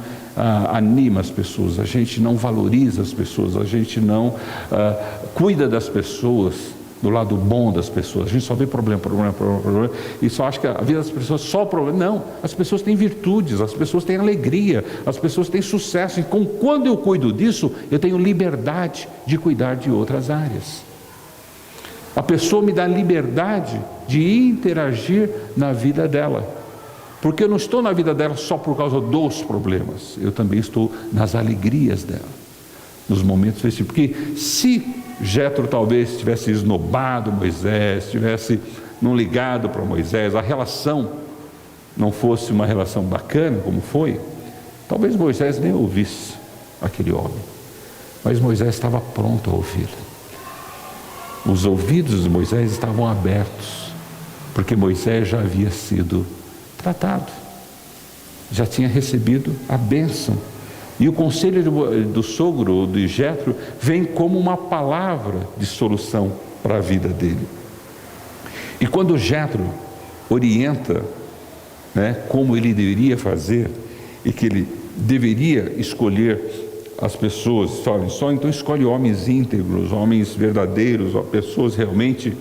anima as pessoas, a gente não valoriza as pessoas, a gente não cuida das pessoas, do lado bom das pessoas. A gente só vê problema, e só acha que a vida das pessoas só problema. Não, as pessoas têm virtudes, as pessoas têm alegria, as pessoas têm sucesso. Então, quando eu cuido disso, eu tenho liberdade de cuidar de outras áreas. A pessoa me dá liberdade de interagir na vida dela, porque eu não estou na vida dela só por causa dos problemas, eu também estou nas alegrias dela, nos momentos festivos. Porque se Jetro talvez tivesse esnobado Moisés, tivesse não ligado para Moisés, a relação não fosse uma relação bacana como foi, talvez Moisés nem ouvisse aquele homem, mas Moisés estava pronto a ouvi-lo. Os ouvidos de Moisés estavam abertos, porque Moisés já havia sido tratado, já tinha recebido a bênção. E o conselho do sogro, de Jetro, vem como uma palavra de solução para a vida dele. E quando Jetro orienta, como ele deveria fazer, e que ele deveria escolher as pessoas, então escolhe homens íntegros, homens verdadeiros, pessoas realmente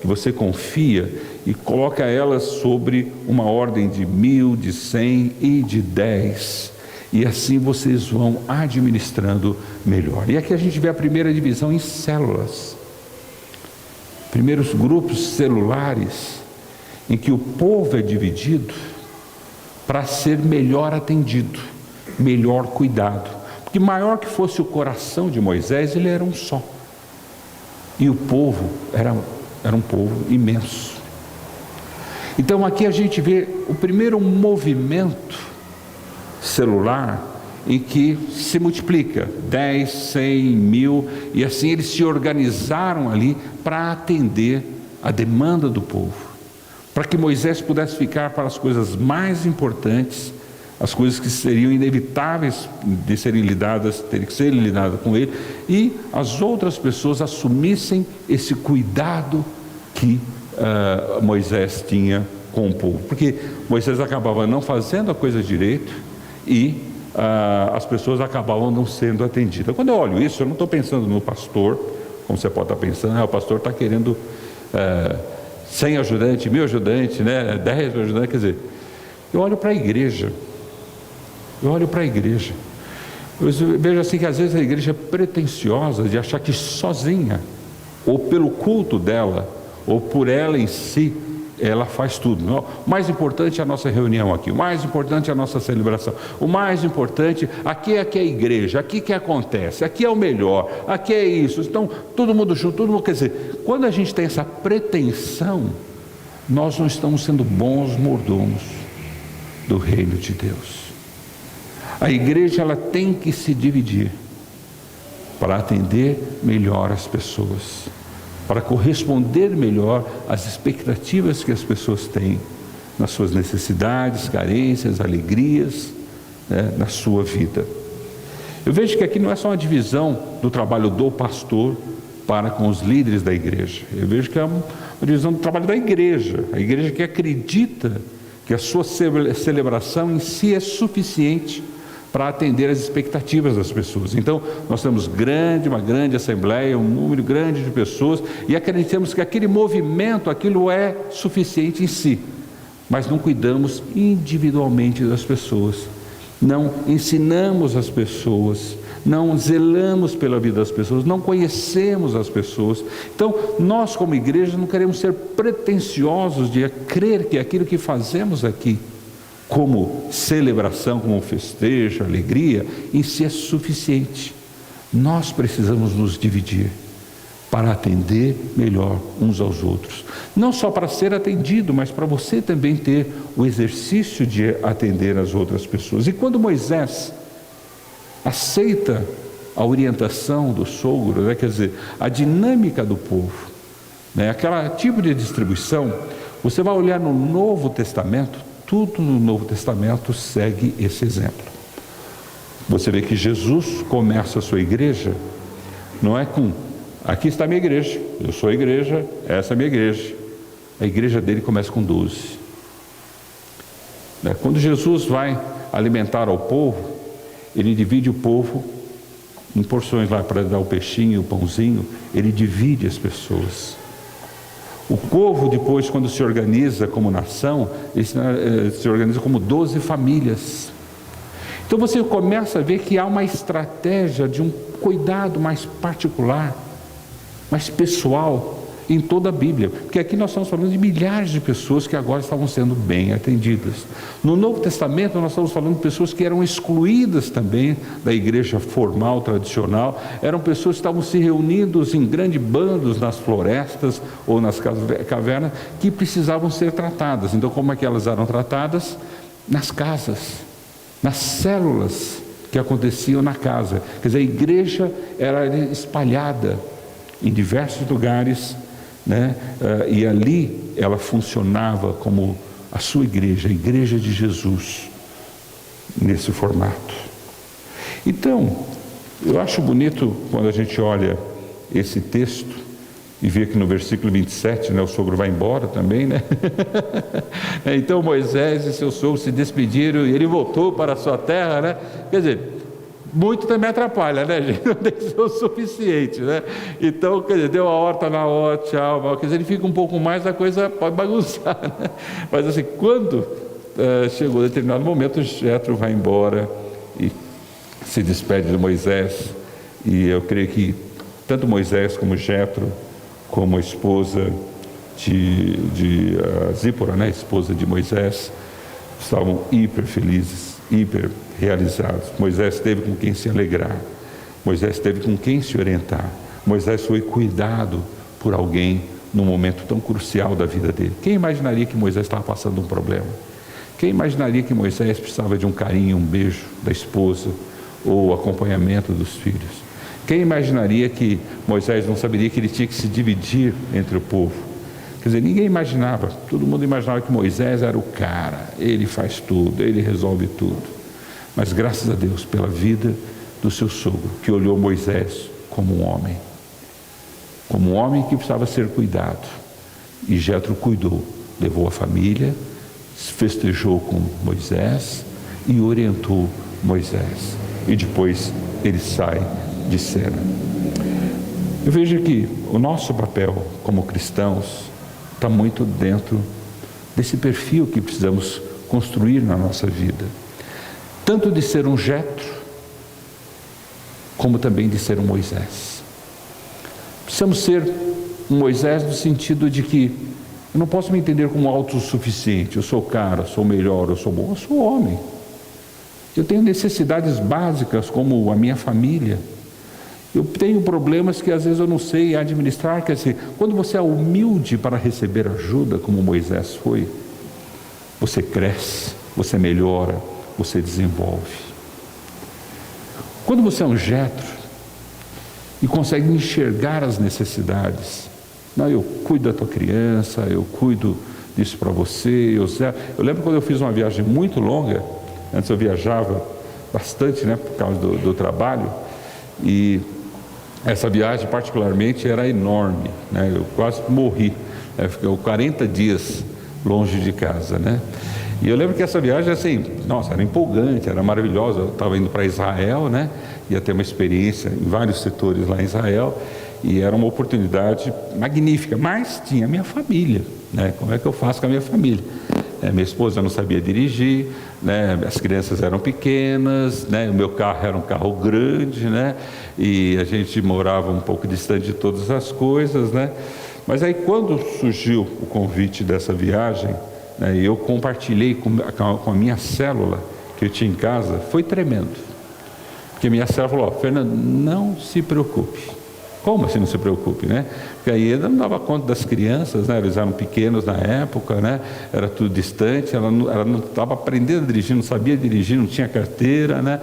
que você confia, e coloca elas sobre uma ordem de 1000, de 100 e de 10, e assim vocês vão administrando melhor. E aqui a gente vê a primeira divisão em células, primeiros grupos celulares, em que o povo é dividido para ser melhor atendido, melhor cuidado, porque maior que fosse o coração de Moisés, ele era um só, e o povo era um povo imenso. Então aqui a gente vê o primeiro movimento celular em que se multiplica 10, 100, 1000, e assim eles se organizaram ali para atender a demanda do povo, para que Moisés pudesse ficar para as coisas mais importantes, as coisas que seriam inevitáveis de serem lidadas, teriam que ser lidadas com ele, e as outras pessoas assumissem esse cuidado que Moisés tinha com o povo, porque Moisés acabava não fazendo a coisa direito e as pessoas acabavam não sendo atendidas. Quando eu olho isso, eu não estou pensando no pastor, como você pode estar pensando, o pastor está querendo 100 ajudantes, 1000 ajudantes, 10 ajudantes, quer dizer, eu olho para a igreja. Eu vejo assim que às vezes a igreja é pretensiosa de achar que sozinha, ou pelo culto dela, ou por ela em si, ela faz tudo. Não, o mais importante é a nossa reunião aqui, o mais importante é a nossa celebração, o mais importante, aqui é a igreja, aqui que acontece, aqui é o melhor, aqui é isso, então todo mundo junto, todo mundo, quer dizer, quando a gente tem essa pretensão, nós não estamos sendo bons mordomos do reino de Deus. A igreja ela tem que se dividir para atender melhor as pessoas, para corresponder melhor às expectativas que as pessoas têm nas suas necessidades, carências, alegrias, na sua vida. Eu vejo que aqui não é só uma divisão do trabalho do pastor para com os líderes da igreja. Eu vejo que é uma divisão do trabalho da igreja, a igreja que acredita que a sua celebração em si é suficiente para atender às expectativas das pessoas. Então, nós temos uma grande assembleia, um número grande de pessoas, e acreditamos que aquele movimento, aquilo é suficiente em si, mas não cuidamos individualmente das pessoas, não ensinamos as pessoas, não zelamos pela vida das pessoas, não conhecemos as pessoas. Então, nós como igreja não queremos ser pretensiosos de crer que aquilo que fazemos aqui, como celebração, como festejo, alegria, em si é suficiente. Nós precisamos nos dividir para atender melhor uns aos outros. Não só para ser atendido, mas para você também ter o exercício de atender as outras pessoas. E quando Moisés aceita a orientação do sogro, né, quer dizer, a dinâmica do povo, né, aquele tipo de distribuição, você vai olhar no Novo Testamento, tudo no Novo Testamento segue esse exemplo. Você vê que Jesus começa a sua igreja, não é com, aqui está a minha igreja, eu sou a igreja, essa é a minha igreja. A igreja dele começa com 12. Quando Jesus vai alimentar ao povo, ele divide o povo em porções lá para dar o peixinho, o pãozinho, ele divide as pessoas. O povo depois, quando se organiza como nação, ele se organiza como 12 famílias. Então você começa a ver que há uma estratégia de um cuidado mais particular, mais pessoal, em toda a Bíblia, porque aqui nós estamos falando de milhares de pessoas que agora estavam sendo bem atendidas. No Novo Testamento nós estamos falando de pessoas que eram excluídas também da igreja formal, tradicional, eram pessoas que estavam se reunindo em grandes bandos nas florestas ou nas cavernas, que precisavam ser tratadas. Então, como é que elas eram tratadas? Nas casas, nas células que aconteciam na casa. Quer dizer, a igreja era espalhada em diversos lugares, né? E ali ela funcionava como a sua igreja, a igreja de Jesus, nesse formato. Então, eu acho bonito quando a gente olha esse texto e vê que no versículo 27, né, o sogro vai embora também, né? Então Moisés e seu sogro se despediram e ele voltou para a sua terra, né? Quer dizer, muito também atrapalha, né, gente? Não tem que ser o suficiente, né? Então, quer dizer, deu a horta na horta, tchau, quer dizer, ele fica um pouco mais, a coisa pode bagunçar, né? Mas assim, quando chegou determinado momento, Jetro vai embora e se despede de Moisés, e eu creio que tanto Moisés como Jetro, como a esposa de Zípora, né, esposa de Moisés, estavam hiper felizes, hiper realizados. Moisés teve com quem se alegrar, Moisés teve com quem se orientar, Moisés foi cuidado por alguém num momento tão crucial da vida dele. Quem imaginaria que Moisés estava passando um problema? Quem imaginaria que Moisés precisava de um carinho, um beijo da esposa, ou acompanhamento dos filhos? Quem imaginaria que Moisés não saberia que ele tinha que se dividir entre o povo? Quer dizer, ninguém imaginava, todo mundo imaginava que Moisés era o cara, ele faz tudo, ele resolve tudo. Mas graças a Deus pela vida do seu sogro, que olhou Moisés como um homem que precisava ser cuidado. E Jetro cuidou, levou a família, festejou com Moisés e orientou Moisés. E depois ele sai de cena. Eu vejo que o nosso papel como cristãos está muito dentro desse perfil que precisamos construir na nossa vida, tanto de ser um Jetro, como também de ser um Moisés. Precisamos ser um Moisés no sentido de que eu não posso me entender como autossuficiente, eu sou o cara, sou o melhor, eu sou bom, eu sou homem. Eu tenho necessidades básicas como a minha família. Eu tenho problemas que às vezes eu não sei administrar. Quer dizer, quando você é humilde para receber ajuda, como Moisés foi, você cresce, você melhora, você desenvolve. Quando você é um Jetro e consegue enxergar as necessidades, não, eu cuido da tua criança, eu cuido disso para você. Eu lembro quando eu fiz uma viagem muito longa, antes eu viajava bastante, né, por causa do trabalho, e essa viagem particularmente era enorme, né? Eu quase morri, fiquei 40 dias longe de casa, né? E eu lembro que essa viagem, assim, nossa, era empolgante, era maravilhosa. Eu estava indo para Israel, né? Ia ter uma experiência em vários setores lá em Israel, e era uma oportunidade magnífica, mas tinha minha família, né? Como é que eu faço com a minha família? Minha esposa não sabia dirigir, né? As crianças eram pequenas, né? O meu carro era um carro grande, né? E a gente morava um pouco distante de todas as coisas, né? Mas aí quando surgiu o convite dessa viagem, né, eu compartilhei com a minha célula que eu tinha em casa, foi tremendo. Porque minha célula falou: Fernando, não se preocupe. Como assim não se preocupe, né? Porque a Ieda não dava conta das crianças, né? Eles eram pequenos na época, né? Era tudo distante, ela não estava aprendendo a dirigir, não sabia dirigir, não tinha carteira, né?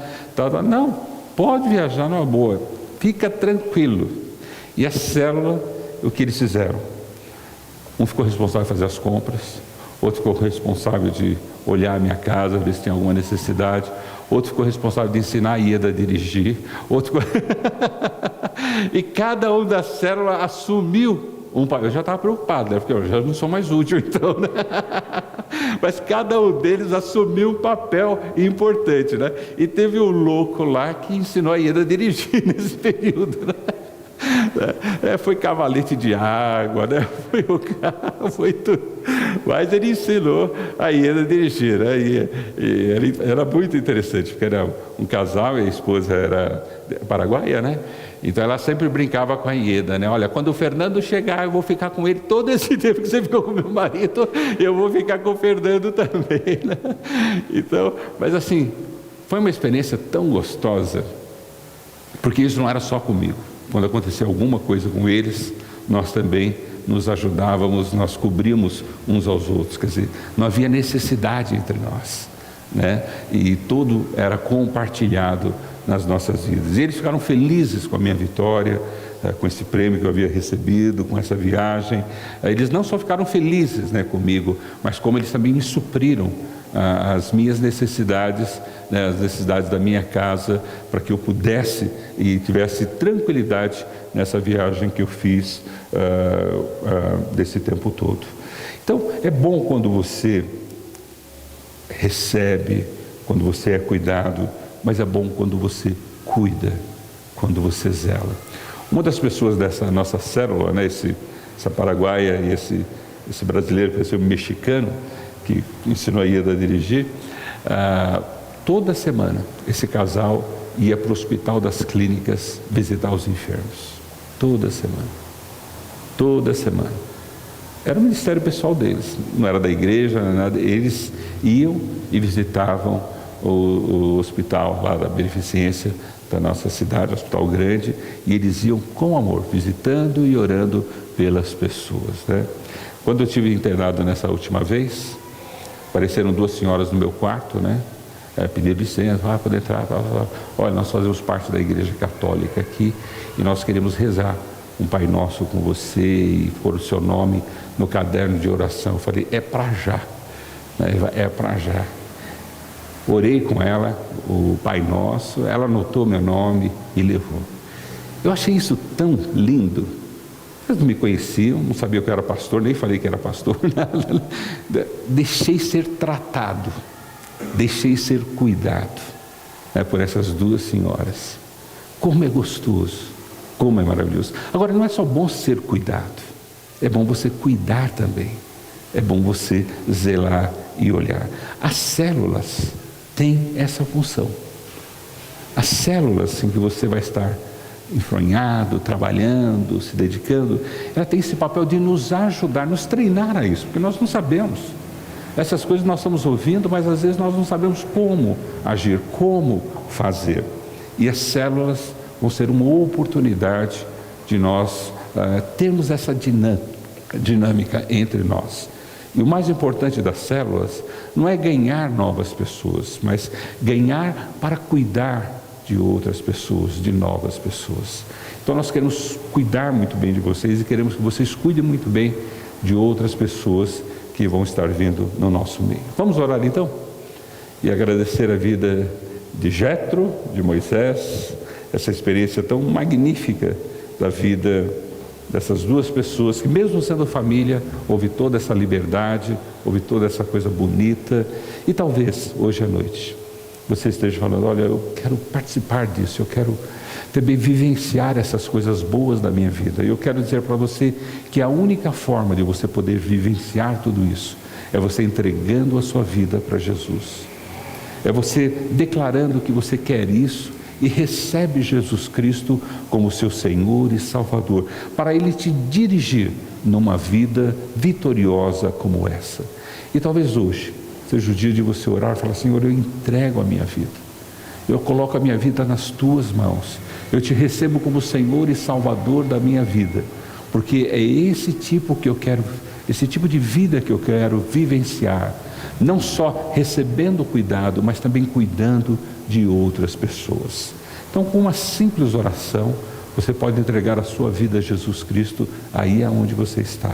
Não, pode viajar numa boa, fica tranquilo. E a célula, o que eles fizeram? Um ficou responsável de fazer as compras, outro ficou responsável de olhar a minha casa, ver se tem alguma necessidade, outro ficou responsável de ensinar a Ieda a dirigir, outro ficou... E cada um da célula assumiu um papel. Eu já estava preocupado, né? Porque eu já não sou mais útil, então, né? Mas cada um deles assumiu um papel importante, né? E teve um louco lá que ensinou a Ieda a dirigir nesse período, né? Foi cavalete de água, né? Foi o carro, foi tudo. Mas ele ensinou a Ieda a dirigir, né? E era muito interessante, porque era um casal e a esposa era paraguaia, né? Então ela sempre brincava com a Ieda, né? Olha, quando o Fernando chegar, eu vou ficar com ele todo esse tempo que você ficou com meu marido, eu vou ficar com o Fernando também, né? Então, mas assim, foi uma experiência tão gostosa, porque isso não era só comigo. Quando acontecia alguma coisa com eles, nós também nos ajudávamos, nós cobrimos uns aos outros, quer dizer, não havia necessidade entre nós, né? E tudo era compartilhado nas nossas vidas. E eles ficaram felizes com a minha vitória, com esse prêmio que eu havia recebido, com essa viagem. Eles não só ficaram felizes, né, comigo, mas como eles também me supriram as minhas necessidades, né, as necessidades da minha casa, para que eu pudesse e tivesse tranquilidade nessa viagem que eu fiz desse tempo todo. Então, é bom quando você recebe, quando você é cuidado, mas é bom quando você cuida, quando você zela. Uma das pessoas dessa nossa célula, né, essa paraguaia e esse brasileiro, que é o mexicano, que ensinou a Ieda a dirigir, toda semana esse casal ia para o Hospital das Clínicas visitar os enfermos. Toda semana. Toda semana. Era o ministério pessoal deles, não era da igreja, não era nada. Eles iam e visitavam o hospital lá da Beneficência da nossa cidade, hospital grande, e eles iam com amor, visitando e orando pelas pessoas, né? Quando eu estive internado nessa última vez, apareceram duas senhoras no meu quarto, né? Pediram licença, pode entrar, olha, nós fazemos parte da igreja católica aqui e nós queremos rezar um Pai Nosso com você e pôr o seu nome no caderno de oração. Eu falei, é para já, né? É para já. Orei com ela, o Pai Nosso, ela anotou meu nome e levou. Eu achei isso tão lindo. Eles não me conheciam, não sabiam que eu era pastor, nem falei que era pastor, nada. Deixei ser tratado, deixei ser cuidado, né, por essas duas senhoras. Como é gostoso, como é maravilhoso. Agora, não é só bom ser cuidado, é bom você cuidar também, é bom você zelar e olhar. As células têm essa função. As células em que você vai estar enfronhado, trabalhando, se dedicando, ela tem esse papel de nos ajudar, nos treinar a isso, porque nós não sabemos. Essas coisas nós estamos ouvindo, mas às vezes nós não sabemos como agir, como fazer. E as células vão ser uma oportunidade de nós termos essa dinâmica entre nós. E o mais importante das células não é ganhar novas pessoas, mas ganhar para cuidar de outras pessoas, de novas pessoas. Então nós queremos cuidar muito bem de vocês e queremos que vocês cuidem muito bem de outras pessoas que vão estar vindo no nosso meio. Vamos orar então? E agradecer a vida de Jetro, de Moisés, essa experiência tão magnífica da vida dessas duas pessoas que, mesmo sendo família, houve toda essa liberdade, houve toda essa coisa bonita. E talvez hoje à noite você esteja falando: olha, eu quero participar disso, eu quero também vivenciar essas coisas boas da minha vida. E eu quero dizer para você que a única forma de você poder vivenciar tudo isso é você entregando a sua vida para Jesus. É você declarando que você quer isso e recebe Jesus Cristo como seu Senhor e Salvador, para Ele te dirigir numa vida vitoriosa como essa. E talvez hoje seja o dia de você orar e falar: Senhor, eu entrego a minha vida, eu coloco a minha vida nas Tuas mãos, eu te recebo como Senhor e Salvador da minha vida, porque é esse tipo de vida que eu quero vivenciar, não só recebendo cuidado, mas também cuidando de outras pessoas. Então, com uma simples oração, você pode entregar a sua vida a Jesus Cristo aí aonde você está.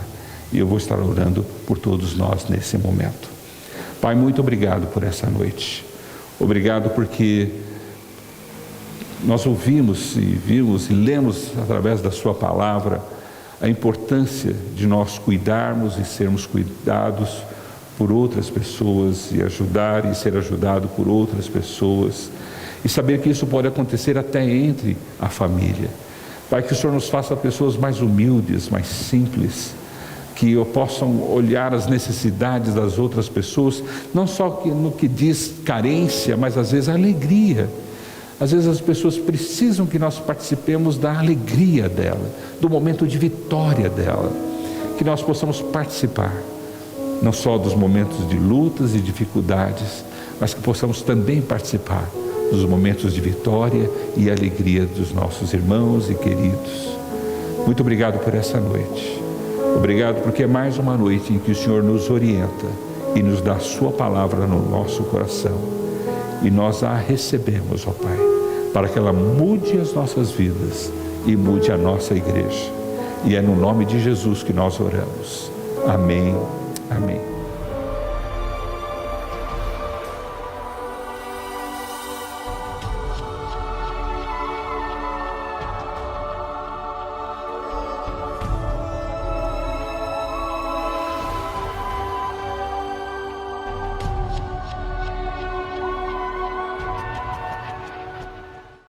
E eu vou estar orando por todos nós nesse momento. Pai, muito obrigado por essa noite. Obrigado porque nós ouvimos e vimos e lemos através da sua palavra a importância de nós cuidarmos e sermos cuidados por outras pessoas, e ajudar e ser ajudado por outras pessoas, e saber que isso pode acontecer até entre a família. Pai, que o Senhor nos faça pessoas mais humildes, mais simples, que possam olhar as necessidades das outras pessoas, não só no que diz carência, mas às vezes a alegria. Às vezes as pessoas precisam que nós participemos da alegria dela, do momento de vitória dela, que nós possamos participar, não só dos momentos de lutas e dificuldades, mas que possamos também participar dos momentos de vitória e alegria dos nossos irmãos e queridos. Muito obrigado por essa noite. Obrigado porque é mais uma noite em que o Senhor nos orienta e nos dá a sua palavra no nosso coração. E nós a recebemos, ó Pai, para que ela mude as nossas vidas e mude a nossa igreja. E é no nome de Jesus que nós oramos. Amém.